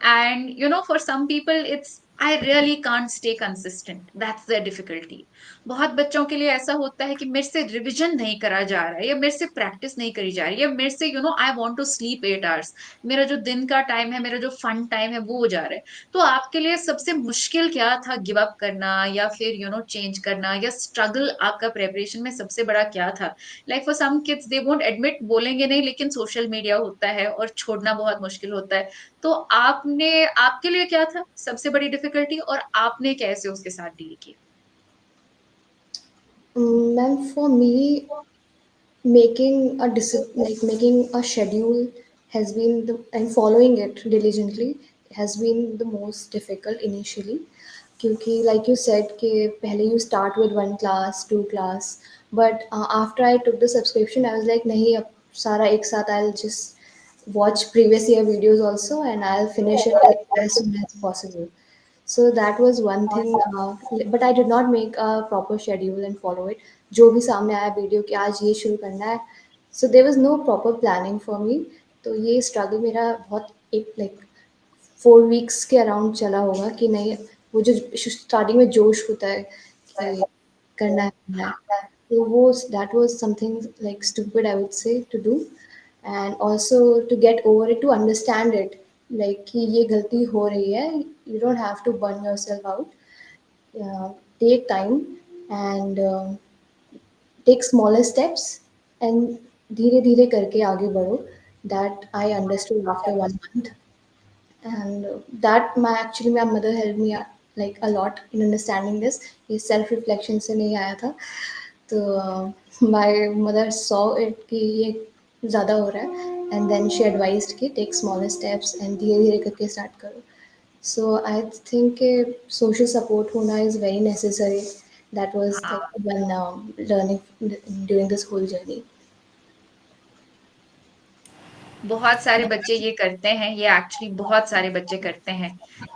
And for some people it's I really can't stay consistent. That's the difficulty. बहुत बच्चों के लिए ऐसा होता है कि मेरे से रिवीजन नहीं करा जा रहा है, या मेरे से प्रैक्टिस नहीं करी जा रही है, या मेरे से I want to sleep 8 hours. मेरा जो दिन का टाइम है, मेरा जो फन टाइम है, वो हो जा रहा है. तो आपके लिए सबसे मुश्किल क्या था? गिव अप करना या फिर चेंज करना, या स्ट्रगल आपका प्रिपरेशन में सबसे बड़ा क्या था? Like for some kids they won't admit, बोलेंगे नहीं, लेकिन सोशल मीडिया होता है और छोड़ना बहुत मुश्किल होता है. तो आपने आपके लिए क्या था सबसे बड़ी डिफिकल्टी और आपने कैसे उसके साथ डील किया? Ma'am, for me, making a schedule has been and following it diligently has been the most difficult initially. क्योंकि like you said कि पहले you start with one class, two class, but after I took the subscription, I was like नहीं अब सारा एक साथ I'll just watch previous year videos also and I'll finish it like as soon as possible. So that was one thing, but I did not make a proper schedule and follow it. जो भी सामने आया video कि आज ये शुरू करना है, so there was no proper planning for me. तो ये struggle मेरा बहुत एक like 4 weeks के अराउंड चला होगा कि नहीं वो जो स्टार्टिंग में जोश होता है कि करना है तो वो that was something like stupid I would say to do, and also to get over it, to understand it like कि ये गलती हो रही है, you don't have to burn yourself out. Take time and take smaller steps and धीरे धीरे करके आगे बढ़ो. That I understood after 1 month, and that my mother helped me like a lot in understanding this. ये self reflection से नहीं आया था. तो my mother saw it कि ये ज़्यादा हो रहा है, and then she advised कि take smaller steps and धीरे धीरे करके start करो. So I think कि social support होना is very necessary. That was हाँ, like one learning during this whole journey. बहुत सारे बच्चे ये करते हैं, ये एक्चुअली बहुत सारे बच्चे करते हैं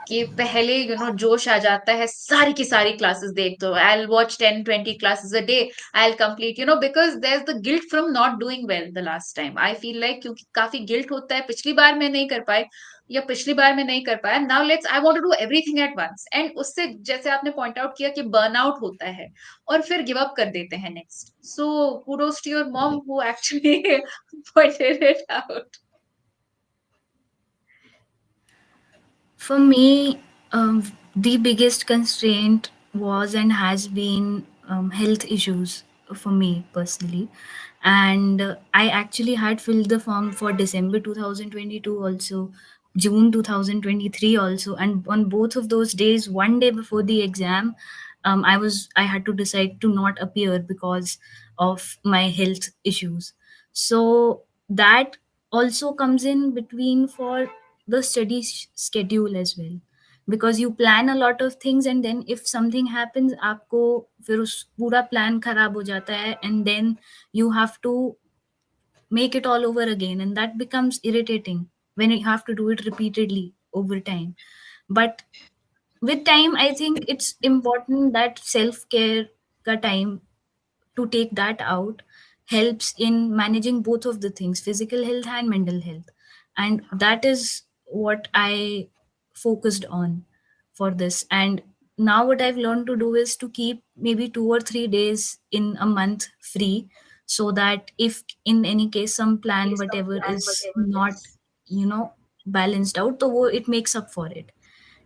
कि पहले जोश आ जाता है, सारी की सारी क्लासेस देख दो, I will watch 10-20 classes a day, I will complete because there is the guilt from not doing well the last time. I feel like क्योंकि काफी गिल्ट होता है, पिछली बार मैं नहीं कर पाए या पिछली बार मैं नहीं कर पाया, now let's I want to do everything at once, एंड उससे जैसे आपने पॉइंट आउट किया कि बर्नआउट होता है और फिर गिव अप कर देते हैं next. So kudos to your mom who actually pointed it out. For me, the biggest constraint was and has been health issues for me personally. And I actually had filled the form for December 2022 also, June 2023 also. And on both of those days, one day before the exam, I had to decide to not appear because of my health issues. So that also comes in between for the study schedule as well, because you plan a lot of things and then if something happens आपको फिर उस पूरा plan खराब हो जाता है, and then you have to make it all over again, and that becomes irritating when you have to do it repeatedly over time. But with time I think it's important that self care ka time to take that out helps in managing both of the things, physical health and mental health. And that is what I focused on for this. And now what I've learned to do is to keep maybe 2 or 3 days in a month free, so that if in any case some plan whatever is not balanced out, so it makes up for it.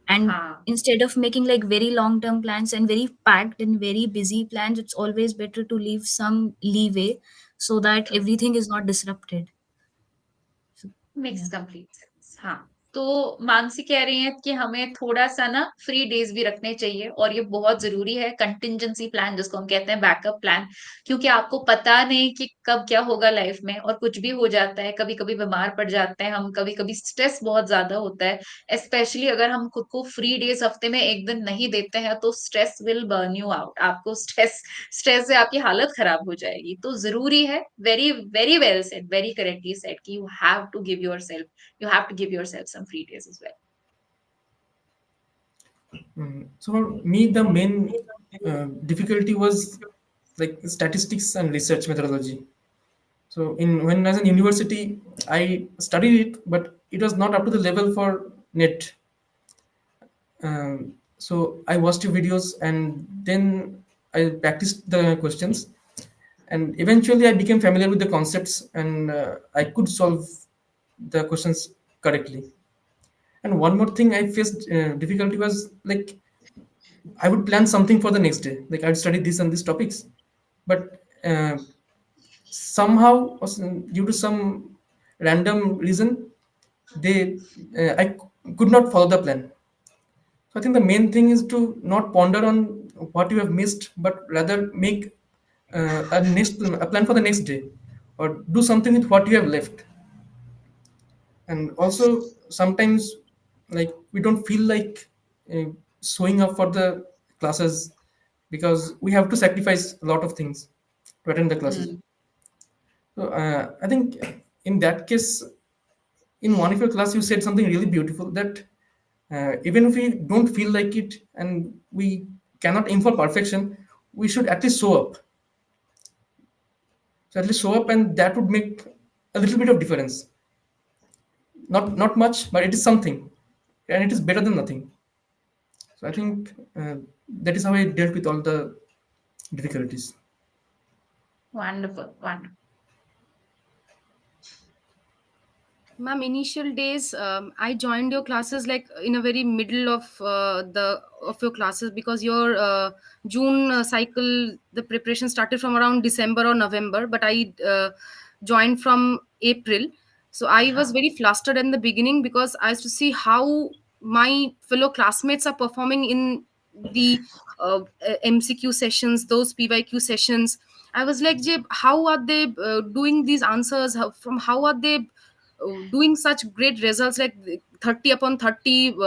And हाँ, instead of making like very long term plans and very packed and very busy plans, it's always better to leave some leeway so that true. everything is not disrupted. So, makes yeah. Complete sense. हाँ, तो मानसी कह रही हैं कि हमें थोड़ा सा ना फ्री डेज भी रखने चाहिए और ये बहुत जरूरी है, कंटिजेंसी प्लान जिसको हम कहते हैं, बैकअप प्लान, क्योंकि आपको पता नहीं कि कब क्या होगा लाइफ में और कुछ भी हो जाता है, कभी कभी बीमार पड़ जाते हैं हम, कभी कभी स्ट्रेस बहुत ज्यादा होता है, स्पेशली अगर हम खुद को फ्री डेज हफ्ते में एक दिन नहीं देते हैं तो stress will burn you out, आपको स्ट्रेस स्ट्रेस से आपकी हालत खराब हो जाएगी। तो जरूरी है, very very well said, very correctly said, कि you have to give yourself, you have to give yourself some free days as well. So for me, the main difficulty was like statistics and research methodology. So in when as an university, I studied it, but it was not up to the level for NET. So I watched the videos and then I practiced the questions, and eventually I became familiar with the concepts and I could solve the questions correctly. And one more thing I faced difficulty was like I would plan something for the next day. Like I'd study this and these topics, but somehow, due to some random reason, they I could not follow the plan. So I think the main thing is to not ponder on what you have missed, but rather make a plan for the next day, or do something with what you have left. And also sometimes, like, we don't feel like uh, showing up for the classes because we have to sacrifice a lot of things to attend the classes. Mm. So I think in that case, in one of your class, you said something really beautiful, that even if we don't feel like it and we cannot aim for perfection, we should at least show up. So at least show up, and that would make a little bit of difference. Not much, but it is something, and it is better than nothing. So I think that is how I dealt with all the difficulties. Wonderful, wonderful. Ma'am, initial days, I joined your classes like in a very middle of the of your classes, because your June cycle, the preparation started from around December or November, but I joined from April. So I was very flustered in the beginning because I used to see how my fellow classmates are performing in the MCQ sessions, those PYQ sessions. I was like, Jay, how are they doing these answers? How are they doing such great results, like 30 upon 30,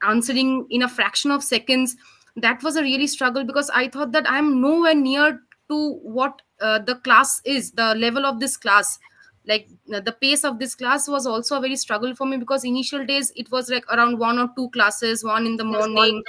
answering in a fraction of seconds? That was a really struggle, because I thought that I'm nowhere near to what the class is, the level of this class. Like the pace of this class was also a very struggle for me, because initial days it was like around one or two classes, one in the morning,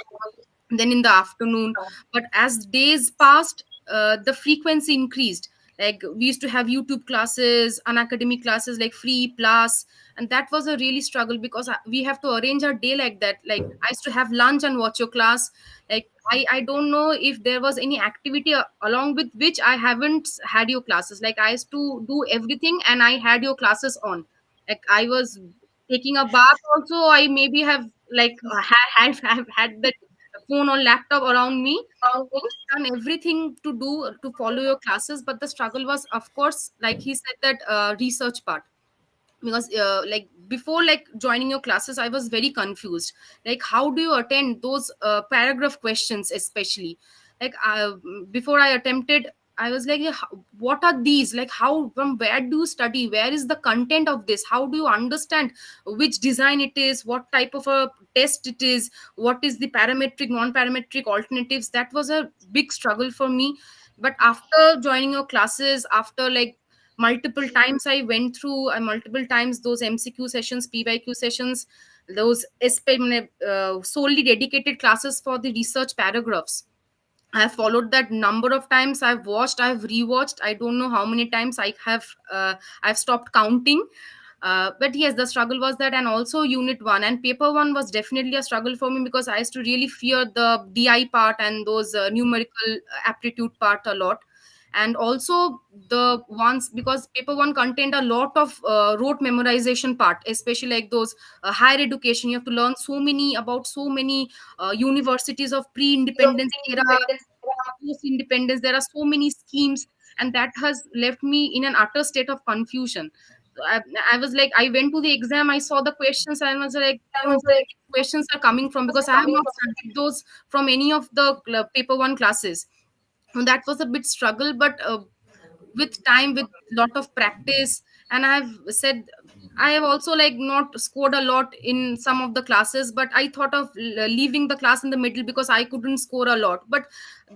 then in the afternoon. But as days passed, the frequency increased. Like we used to have YouTube classes, unacademy classes, like free plus. And that was a really struggle, because we have to arrange our day like that. Like I used to have lunch and watch your class. Like I don't know if there was any activity along with which I haven't had your classes. Like I used to do everything and I had your classes on. Like I was taking a bath also, I maybe have like had that phone or laptop around me. Done everything to do to follow your classes, but the struggle was, of course, like he said, that research part. Because like before, like joining your classes, I was very confused. Like how do you attend those paragraph questions, especially? Like before I attempted, I was like, "Yeah, what are these? Like how, from where do you study? Where is the content of this? How do you understand which design it is, what type of a test it is, what is the parametric, non-parametric alternatives?" That was a big struggle for me. But after joining your classes, after like multiple times I went through, multiple times those MCQ sessions, PYQ sessions, those solely dedicated classes for the research paragraphs, I've followed that number of times. I've watched, I've rewatched. I don't know how many times I have. I've stopped counting. But yes, the struggle was that, and also unit one and paper one was definitely a struggle for me, because I used to really fear the DI part and those numerical aptitude part a lot. And also the ones, because paper one contained a lot of rote memorization part, especially like those higher education. You have to learn so many about so many universities of pre-independence era, post independence. There are so many schemes, and that has left me in an utter state of confusion. So I was like, I went to the exam, I saw the questions, and I was like, from where these questions are coming from, because I have not studied those from any of the paper one classes. And that was a bit struggle, but with time, with lot of practice, and I have said, I have also like not scored a lot in some of the classes, but I thought of leaving the class in the middle because I couldn't score a lot. But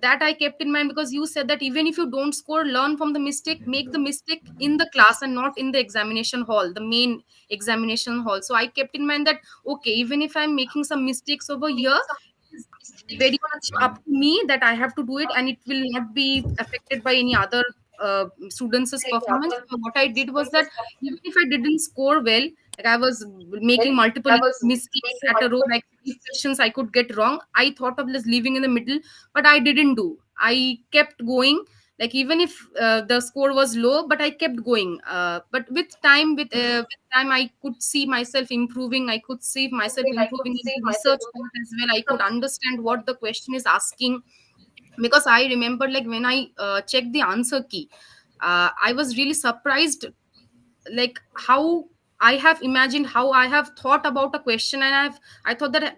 that I kept in mind, because you said that even if you don't score, learn from the mistake, make the mistake in the class and not in the examination hall, the main examination hall. So I kept in mind that, okay, even if I'm making some mistakes over here, it's very much up to me that I have to do it, and it will not be affected by any other students' performance. So what I did was that even if I didn't score well, like I was making multiple mistakes at a row, like 3 questions I could get wrong, I thought of just leaving in the middle, but I didn't do. I kept going. Like even if the score was low, but I kept going. But with time, I could see myself improving. I could see myself improving in the research part as well. I could understand what the question is asking, because I remember like when I checked the answer key, I was really surprised, like how I have imagined how I have thought about a question, and I thought that,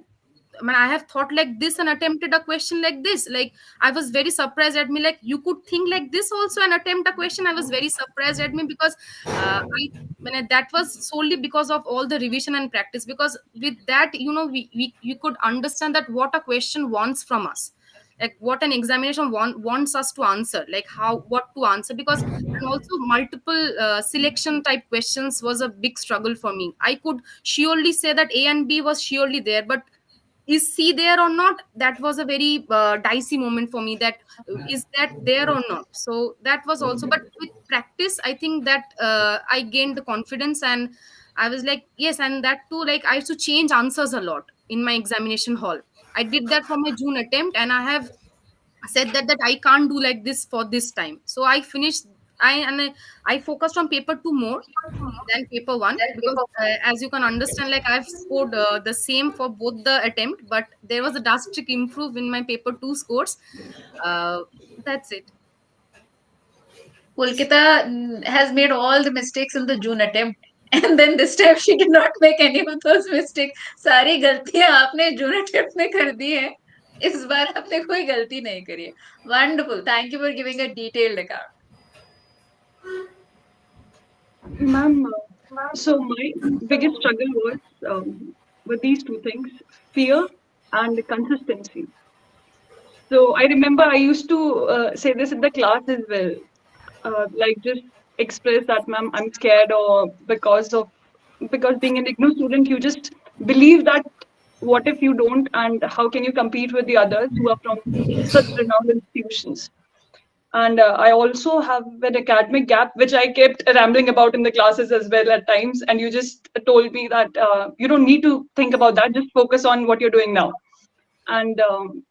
I mean, I have thought like this and attempted a question like this. Like, I was very surprised at me. Like, you could think like this also and attempt a question. I was very surprised at me because that was solely because of all the revision and practice. Because with that, we you could understand that what a question wants from us, like what an examination wants us to answer, like what to answer. Because, and also multiple selection type questions was a big struggle for me. I could surely say that A and B was surely there, but is C there or not, that was a very dicey moment for me, that is that there or not. So that was also, but with practice I think that I gained the confidence, and I was like, yes. And that too, like, I used to change answers a lot in my examination hall. I did that for my June attempt, and I have said that I can't do like this for this time. So I finished. I focused on paper 2 more than paper 1, because as you can understand, like, I've scored the same for both the attempt, but there was a drastic improve in my paper 2 scores. That's it. Pulkita has made all the mistakes in the June attempt, and then this time she did not make any of those mistakes. सारी गलतियां आपने June attempt में कर दी है. इस बार आपने कोई गलती नहीं करी है. Wonderful. Thank you for giving a detailed account. Ma'am, so my biggest struggle was with these two things, fear and consistency. So I remember I used to say this in the class as well, like just express that, ma'am, I'm scared, or because being an IGNOU student, you just believe that what if you don't, and how can you compete with the others who are from such renowned institutions? And I also have an academic gap, which I kept rambling about in the classes as well at times. And you just told me that you don't need to think about that, just focus on what you're doing now. And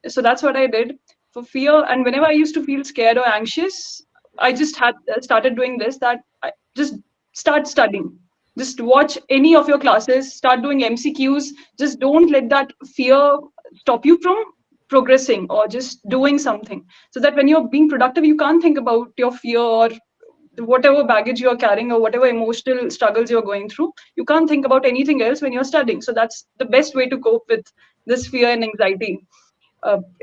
so that's what I did for fear. And whenever I used to feel scared or anxious, I just had started doing this, that I just start studying. Just watch any of your classes, start doing MCQs. Just don't let that fear stop you from progressing or just doing something, so that when you're being productive, you can't think about your fear or whatever baggage you're carrying or whatever emotional struggles you're going through. You can't think about anything else when you're studying. So that's the best way to cope with this fear and anxiety.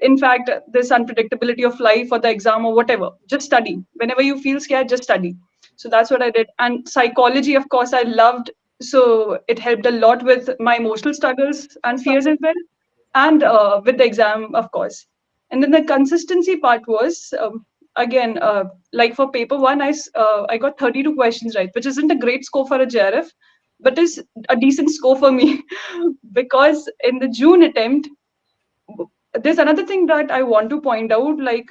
In fact, this unpredictability of life or the exam or whatever, just study. Whenever you feel scared, just study. So that's what I did. And psychology, of course, I loved. So it helped a lot with my emotional struggles and fears as well, and with the exam, of course. And then the consistency part was, again, like for paper 1, I got 32 questions right, which isn't a great score for a JRF, but is a decent score for me because in the June attempt, there's another thing that I want to point out, like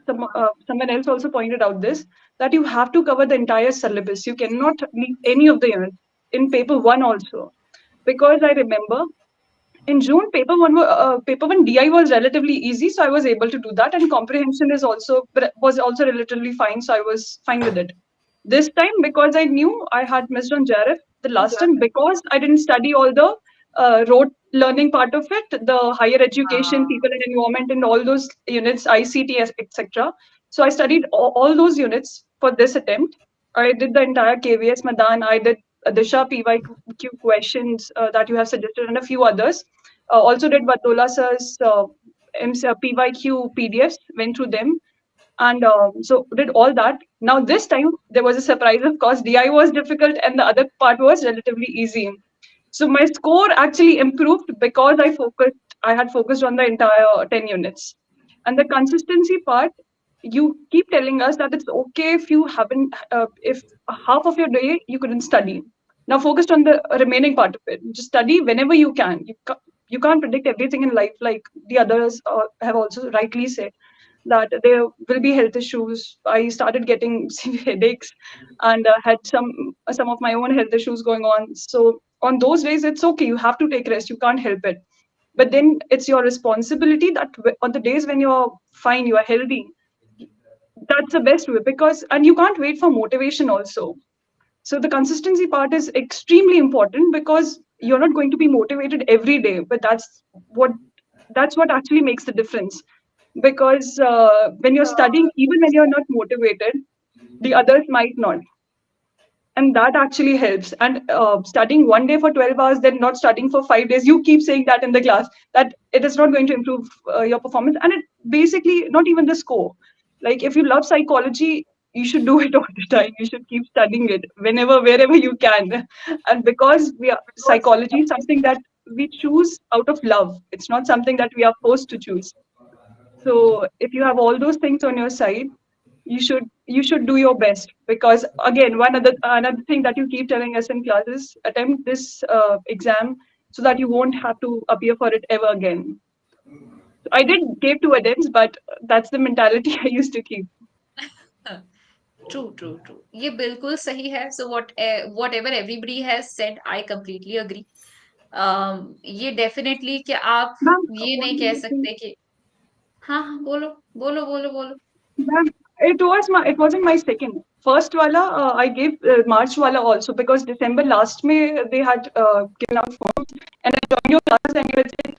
someone else also pointed out this, that you have to cover the entire syllabus. You cannot leave any of the units in paper 1 also. Because I remember in June, paper one DI was relatively easy, so I was able to do that, and comprehension was also relatively fine, so I was fine with it. This time, because I knew I had missed on JRF the last time, because I didn't study all the rote learning part of it, the higher education, people and environment, and all those units, ICT, etc. So I studied all those units for this attempt. I did the entire KVS Madan. I did Disha PYQ questions that you have suggested, and a few others. Also did Vatola sir's PYQ PDFs, went through them. And so did all that. Now this time there was a surprise, of course. DI was difficult and the other part was relatively easy. So my score actually improved because I had focused on the entire 10 units. And the consistency part, you keep telling us that it's okay if you haven't, if half of your day you couldn't study. Now focused on the remaining part of it. Just study whenever you can. You can't predict everything in life, like the others have also rightly said, that there will be health issues. I started getting severe headaches and had some of my own health issues going on. So on those days, it's okay. You have to take rest. You can't help it. But then it's your responsibility that on the days when you're fine, you are healthy, that's the best way, because, and you can't wait for motivation also. So the consistency part is extremely important, because you're not going to be motivated every day, but that's what actually makes the difference. Because when you're studying, even when you're not motivated, the others might not. and that actually helps. And studying one day for 12 hours, then not studying for 5 days, you keep saying that in the class, that it is not going to improve your performance. And it basically not even the score. Like if you love psychology, you should do it all the time. You should keep studying it whenever, wherever you can. And because we are, psychology is something that we choose out of love. It's not something that we are forced to choose. So if you have all those things on your side, you should do your best. Because again, another thing that you keep telling us in classes, attempt this exam so that you won't have to appear for it ever again. I did gave 2 attempts, but that's the mentality I used to keep. True true true, ये बिल्कुल सही है. So what ever everybody has said, I completely agree. ये definitely कि आप Ma'am, ये नहीं one कह more thing. सकते कि हाँ हाँ, बोलो बोलो बोलो बोलो. Ma'am, it wasn't my second. First wala I gave March wala also, because December last May they had given out forms, and I joined your class and you said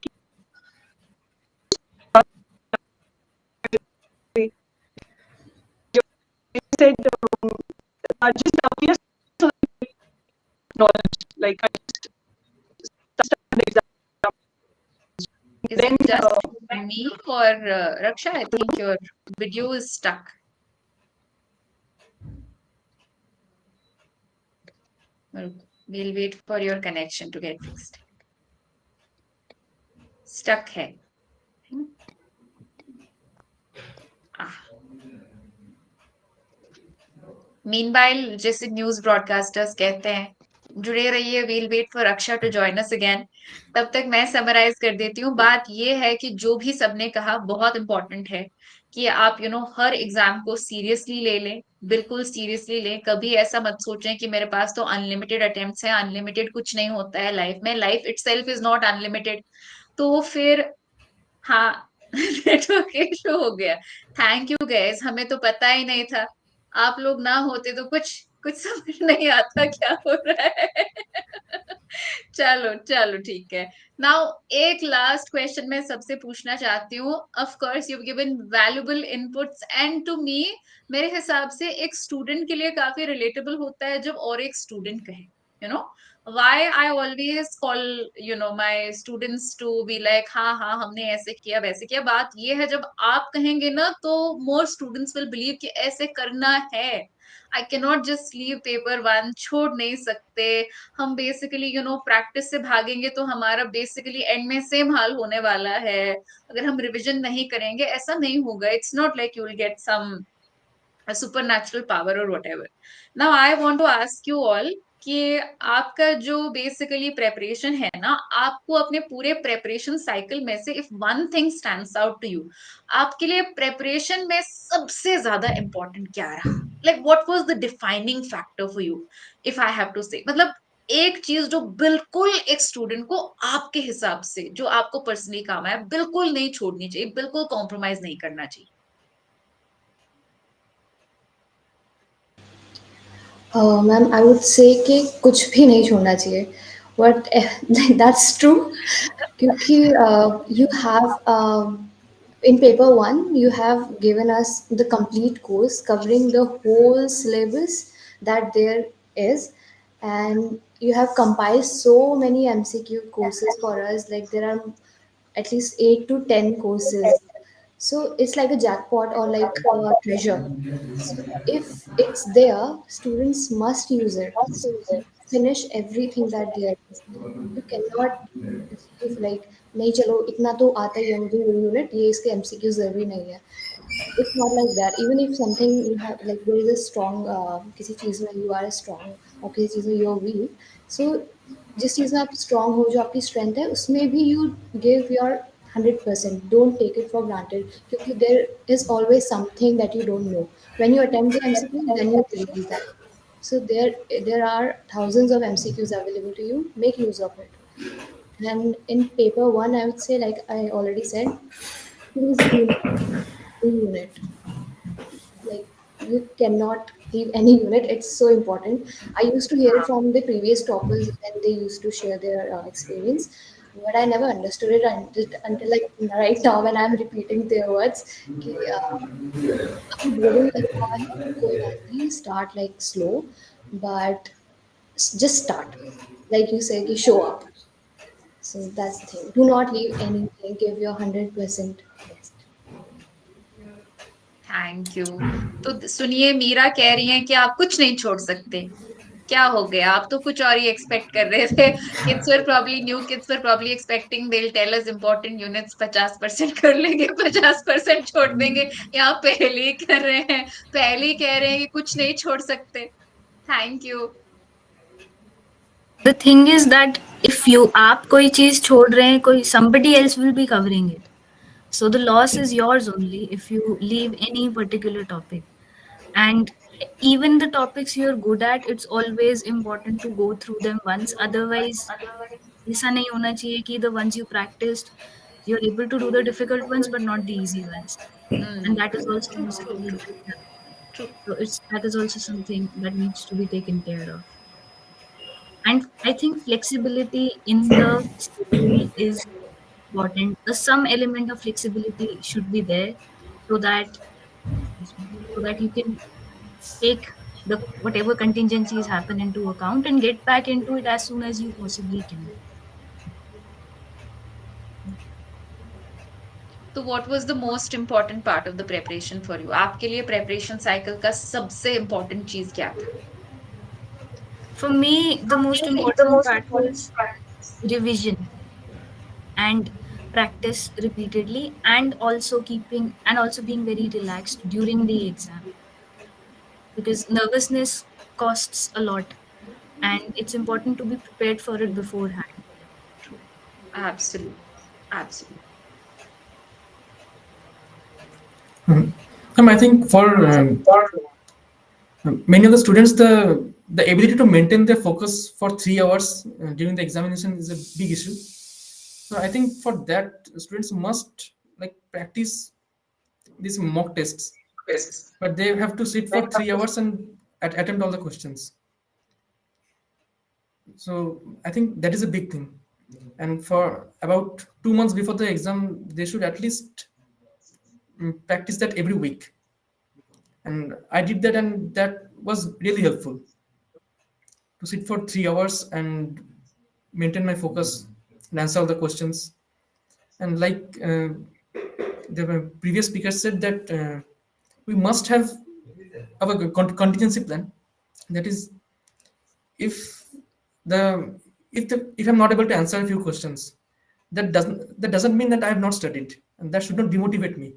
just appear so that knowledge. Like I just started the exam. Is Then it just me or Raksha? I think your video is stuck. Well, we'll wait for your connection to get fixed. Stuck है. Meanwhile, जैसे news broadcasters कहते हैं, जुड़े रहिए, we'll wait for Raksha to join us again. तब तक मैं summarise कर देती हूँ. बात ये है कि जो भी सबने कहा बहुत इंपॉर्टेंट है कि आप हर एग्जाम को सीरियसली ले लें, बिल्कुल सीरियसली लें. कभी ऐसा मत सोचें कि मेरे पास तो अनलिमिटेड अटेम्प्ट्स हैं. अनलिमिटेड कुछ नहीं होता है लाइफ में. Life itself is not unlimited. तो फिर हाँ, नेटवर्क इशू हो गया. थैंक यू गाइस, हमें तो पता ही नहीं था. आप लोग ना होते तो कुछ कुछ समझ नहीं आता क्या हो रहा है. चलो चलो ठीक है. नाउ एक लास्ट क्वेश्चन मैं सबसे पूछना चाहती हूँ. Of course you given valuable inputs, and to me, मेरे हिसाब से एक स्टूडेंट के लिए काफी रिलेटेबल होता है जब और एक स्टूडेंट कहे, why I always call my students to be like, हाँ हाँ हमने ऐसे किया वैसे किया. बात ये है, जब आप कहेंगे ना तो more students will believe कि ऐसे करना है. I cannot just leave paper one, छोड़ नहीं सकते. हम basically practice से भागेंगे तो हमारा basically end में same हाल होने वाला है. अगर हम revision नहीं करेंगे ऐसा नहीं होगा. It's not like you will get some a supernatural power or whatever. Now I want to ask you all कि आपका जो बेसिकली प्रेपरेशन है ना, आपको अपने पूरे प्रेपरेशन साइकिल में से if one thing stands out to you, आपके लिए प्रेपरेशन में सबसे ज्यादा इंपॉर्टेंट क्या रहा? Like what was the defining factor for you, if I have to say. मतलब एक चीज जो बिल्कुल एक स्टूडेंट को आपके हिसाब से जो आपको पर्सनली काम है बिल्कुल नहीं छोड़नी चाहिए, बिल्कुल कॉम्प्रोमाइज नहीं करना चाहिए. मैम आई वुड से कि कुछ भी नहीं छोड़ना चाहिए. बट दैट्स ट्रू, क्योंकि you have in paper 1 you have given us the complete course covering the whole syllabus that there is, and you have compiled so many MCQ courses for us. Like there are at least 8 to 10 courses, so it's like a jackpot or like a treasure. So if it's there, students must use it, finish everything that there is. You cannot if like नहीं चलो इतना तो आता ही है मुझे unit, ये इसके MCQ जरूरी नहीं है. It's not like that. Even if something you have like there is a strong किसी चीज़ में you are strong और किसी चीज़ में you are weak, so जिस चीज़ में आप strong हो, जो आपकी strength है, उसमें भी you give your 100%. Don't take it for granted, क्योंकि there is always something that you don't know. When you attempt the MCQ, then you realize that. So there are thousands of MCQs available to you. Make use of it. And in paper 1, I would say, like I already said, please unit. Like you cannot leave any unit. It's so important. I used to hear it from the previous toppers when they used to share their experience. but I never understood it until like right now when I'm repeating their words. कि, अभी boarding exam है कोई बात नहीं, start like slow, but just start, like you say कि show up. So that's the thing, do not leave anything, give your 100% best. Thank you. तो सुनिए, मीरा कह रही हैं कि आप कुछ नहीं छोड़ सकते। क्या हो गया? आप तो कुछ और ही एक्सपेक्ट कर रहे थे। Kids were probably new kids were probably expecting they will tell us important units 50% कर लेंगे, 50% छोड़ देंगे। यहाँ पहले ही कर रहे हैं, पहले ही कह रहे हैं कि कुछ नहीं छोड़ सकते। Thank you. The thing is that if आप कोई चीज छोड़ रहे हैं, कोई somebody else will be covering it. So the loss is yours only if you leave any particular topic. And even the topics you're good at, it's always important to go through them once. Otherwise, ऐसा नहीं होना चाहिए कि the ones you practiced, you're able to do the difficult ones but not the easy ones. And that is also True, something. true, true. So that is also something that needs to be taken care of. And I think flexibility in the schedule is important. Some element of flexibility should be there so that you can take the whatever contingencies happen into account and get back into it as soon as you possibly can. तो what was the most important part of the preparation for you? आपके लिए preparation cycle का सबसे important चीज क्या था? For me, the most important part was revision and practice repeatedly, and also being very relaxed during the exam, because nervousness costs a lot and it's important to be prepared for it beforehand. Absolutely, absolutely. I think for many of the students, the ability to maintain their focus for 3 hours during the examination is a big issue. So I think for that, students must like practice these mock tests, but they have to sit for 3 hours and attempt all the questions. So I think that is a big thing. And for about 2 months before the exam, they should at least practice that every week. And I did that, and that was really helpful to sit for 3 hours and maintain my focus and answer all the questions. And like the previous speaker said, that we must have a contingency plan. That is, if I'm not able to answer a few questions, that doesn't mean that I have not studied, and that should not demotivate me.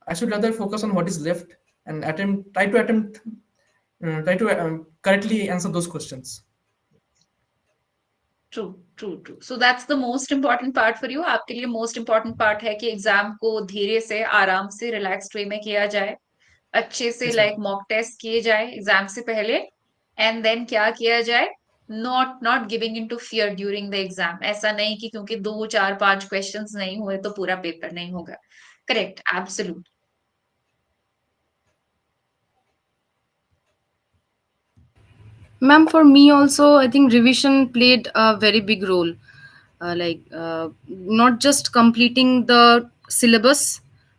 I should rather focus on what is left and try to correctly answer those questions. True true true. So that's the most important part for you. आपके लिए most important part है कि exam को धीरे से, आराम से, relaxed वे में किया जाए, अच्छे से Yes, लाइक मॉक टेस्ट किए जाए एग्जाम से पहले, एंड देन क्या किया जाए, not giving in to fear during the exam. ऐसा नहीं कि क्योंकि 2 4 5 क्वेश्चंस नहीं हुए तो पूरा पेपर नहीं होगा। Correct, absolute. Ma'am, for me also, I think revision played a very big role. Not just completing the syllabus,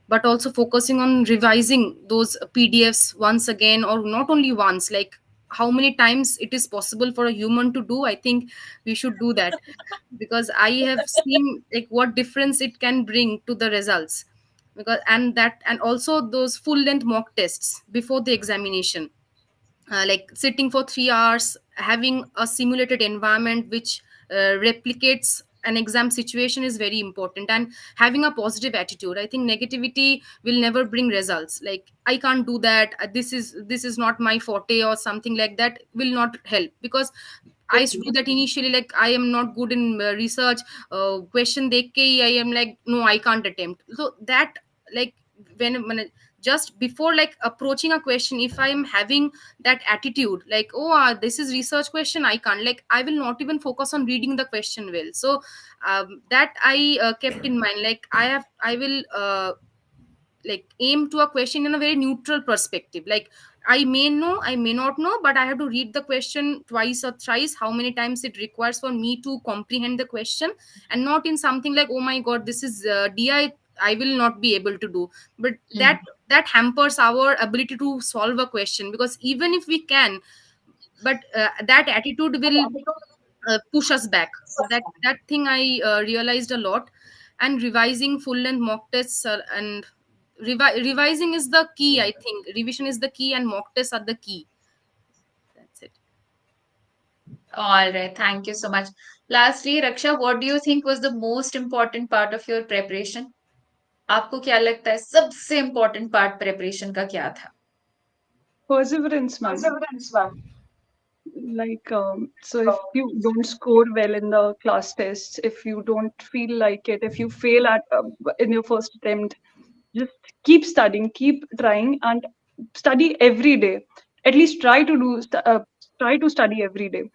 but also focusing on revising those PDFs once again, or not only once, like how many times it is possible for a human to do. I think we should do that, because I have seen like what difference it can bring to the results. Because and also those full length mock tests before the examination, like sitting for 3 hours, having a simulated environment which replicates an exam situation is very important, and having a positive attitude. I think negativity will never bring results. Like, I can't do that, this is not my forte, or something like that will not help, because I used to do that initially. Like, I am not good in research, question dekh ke hi I am like, no, I can't attempt. So that, like, when just before like approaching a question, if I am having that attitude like, oh, this is research question, I can't, like, I will not even focus on reading the question well. So that I kept in mind. Like, I will like aim to a question in a very neutral perspective. Like, I may know, I may not know, but I have to read the question twice or thrice, how many times it requires for me to comprehend the question, and not in something like, oh my god, this is DI, I will not be able to do. But that hampers our ability to solve a question, because even if we can, but that attitude will push us back. That thing I realized a lot. And revising full length mock tests and revising is the key. I think revision is the key and mock tests are the key. That's it. All right, thank you so much. Lastly, Raksha, what do you think was the most important part of your preparation? आपको क्या लगता है सबसे important part preparation का क्या था? Perseverance, ma'am. Like, so if you don't score well in the class tests, if you don't feel like it, if you fail at in your first attempt, just keep studying, keep trying, and study every day. At least try to study every day.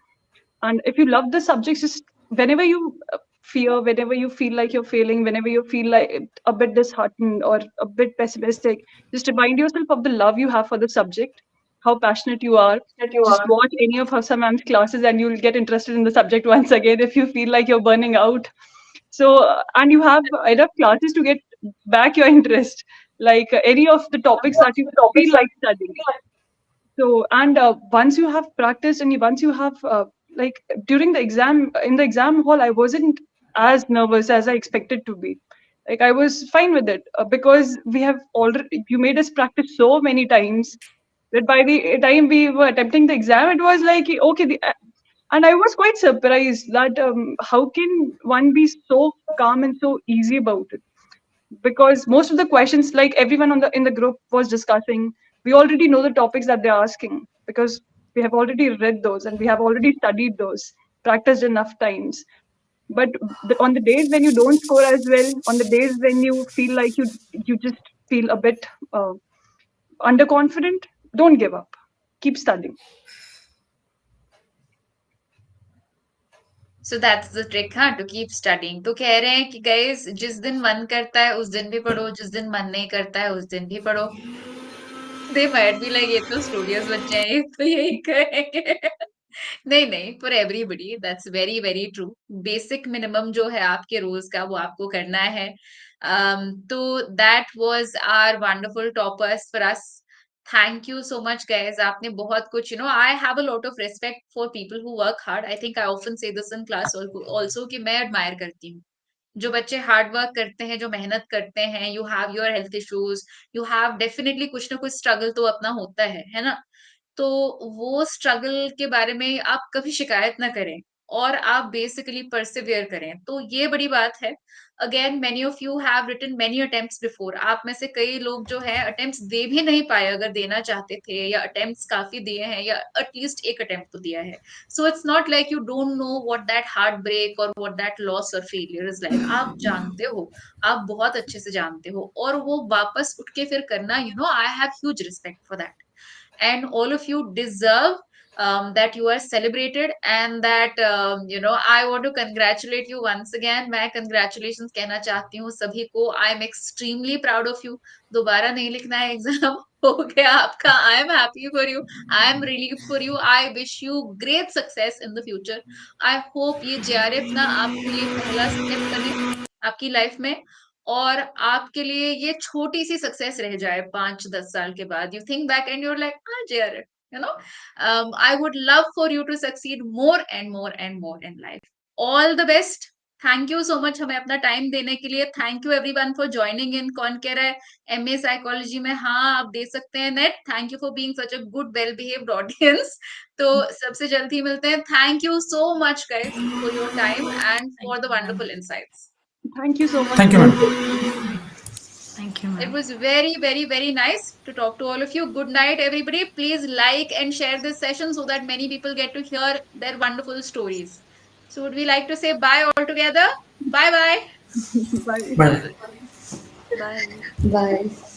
And if you love the subjects, just whenever you fear, whenever you feel like you're failing, whenever you feel like a bit disheartened or a bit pessimistic, just remind yourself of the love you have for the subject, how passionate you are. Just watch any of Hafsa ma'am's classes and you'll get interested in the subject once again if you feel like you're burning out. So, and you have enough classes to get back your interest, like any of the topics that you feel like studying. So, and once you have practiced and once you have, like during the exam, in the exam hall, I wasn't as nervous as I expected to be. Like I was fine with it because we have already, you made us practice so many times that by the time we were attempting the exam, it was like, okay, and I was quite surprised that how can one be so calm and so easy about it? Because most of the questions, like everyone on the in the group was discussing, we already know the topics that they're asking because we have already read those and we have already studied those, practiced enough times. But on the days when you don't score as well, on the days when you feel like you just feel a bit underconfident, don't give up. Keep studying. So that's the trick, हाँ, to keep studying. तो कह रहे हैं कि guys, जिस दिन मन करता है उस दिन भी पढ़ो, जिस दिन मन नहीं करता है उस दिन भी पढ़ो. They might be like, ये तो studious बच्चे हैं, ये तो यही करेंगे. नहीं नहीं, for everybody, that's very very true. Basic minimum जो है आपके रोज का वो आपको करना है. तो that was our wonderful toppers for us. Thank you so much, guys. आपने बहुत कुछ, I have a lot of respect for people who work hard. I think I often say this in class also कि मैं admire करती हूँ. जो बच्चे hard work करते हैं, जो मेहनत करते हैं, you have your health issues, you have definitely कुछ ना कुछ स्ट्रगल तो अपना होता है ना? तो वो स्ट्रगल के बारे में आप कभी शिकायत ना करें और आप बेसिकली परसिवियर करें, तो ये बड़ी बात है. Again many of you have written many attempts before. आप में से कई लोग जो है अटेम्प्ट्स दे भी नहीं पाए अगर देना चाहते थे, या अटेम्प्ट्स काफी दिए हैं, या एटलीस्ट एक अटेम्प्ट तो दिया है. So it's not like you don't know what that heartbreak or what that loss or failure is like. आप जानते हो, आप बहुत अच्छे से जानते हो, और वो वापस उठ के फिर करना, I have huge respect for that. And all of you deserve that you are celebrated, and that I want to congratulate you once again. मैं congratulations कहना चाहती हूँ सभी को. I am extremely proud of you. दोबारा नहीं लिखना है एग्जाम, हो गया आपका. I am happy for you. I am relieved for you. I wish you great success in the future. I hope ये JRF ना आपके लिए पहला स्टेप बने आपकी लाइफ में, और आपके लिए ये छोटी सी सक्सेस रह जाए 5-10 साल के बाद. You think back and you're like, हाँ JRF, I would love for you to succeed more and more and more in life. All the best. Thank you so much हमें अपना टाइम देने के लिए. Thank you everyone for joining in. कौन कह रहा है MA साइकोलॉजी में हाँ आप दे सकते हैं net? Thank you for being such a good well behaved audience. तो सबसे जल्दी मिलते हैं. Thank you so much guys for your time and for the wonderful insights. Thank you so much. Thank you, ma'am. Thank you, It ma'am. was very, very, very nice to talk to all of you. Good night, everybody. Please like and share this session so that many people get to hear their wonderful stories. So would we like to say bye all together? Bye bye. Bye. Bye. Bye. Bye.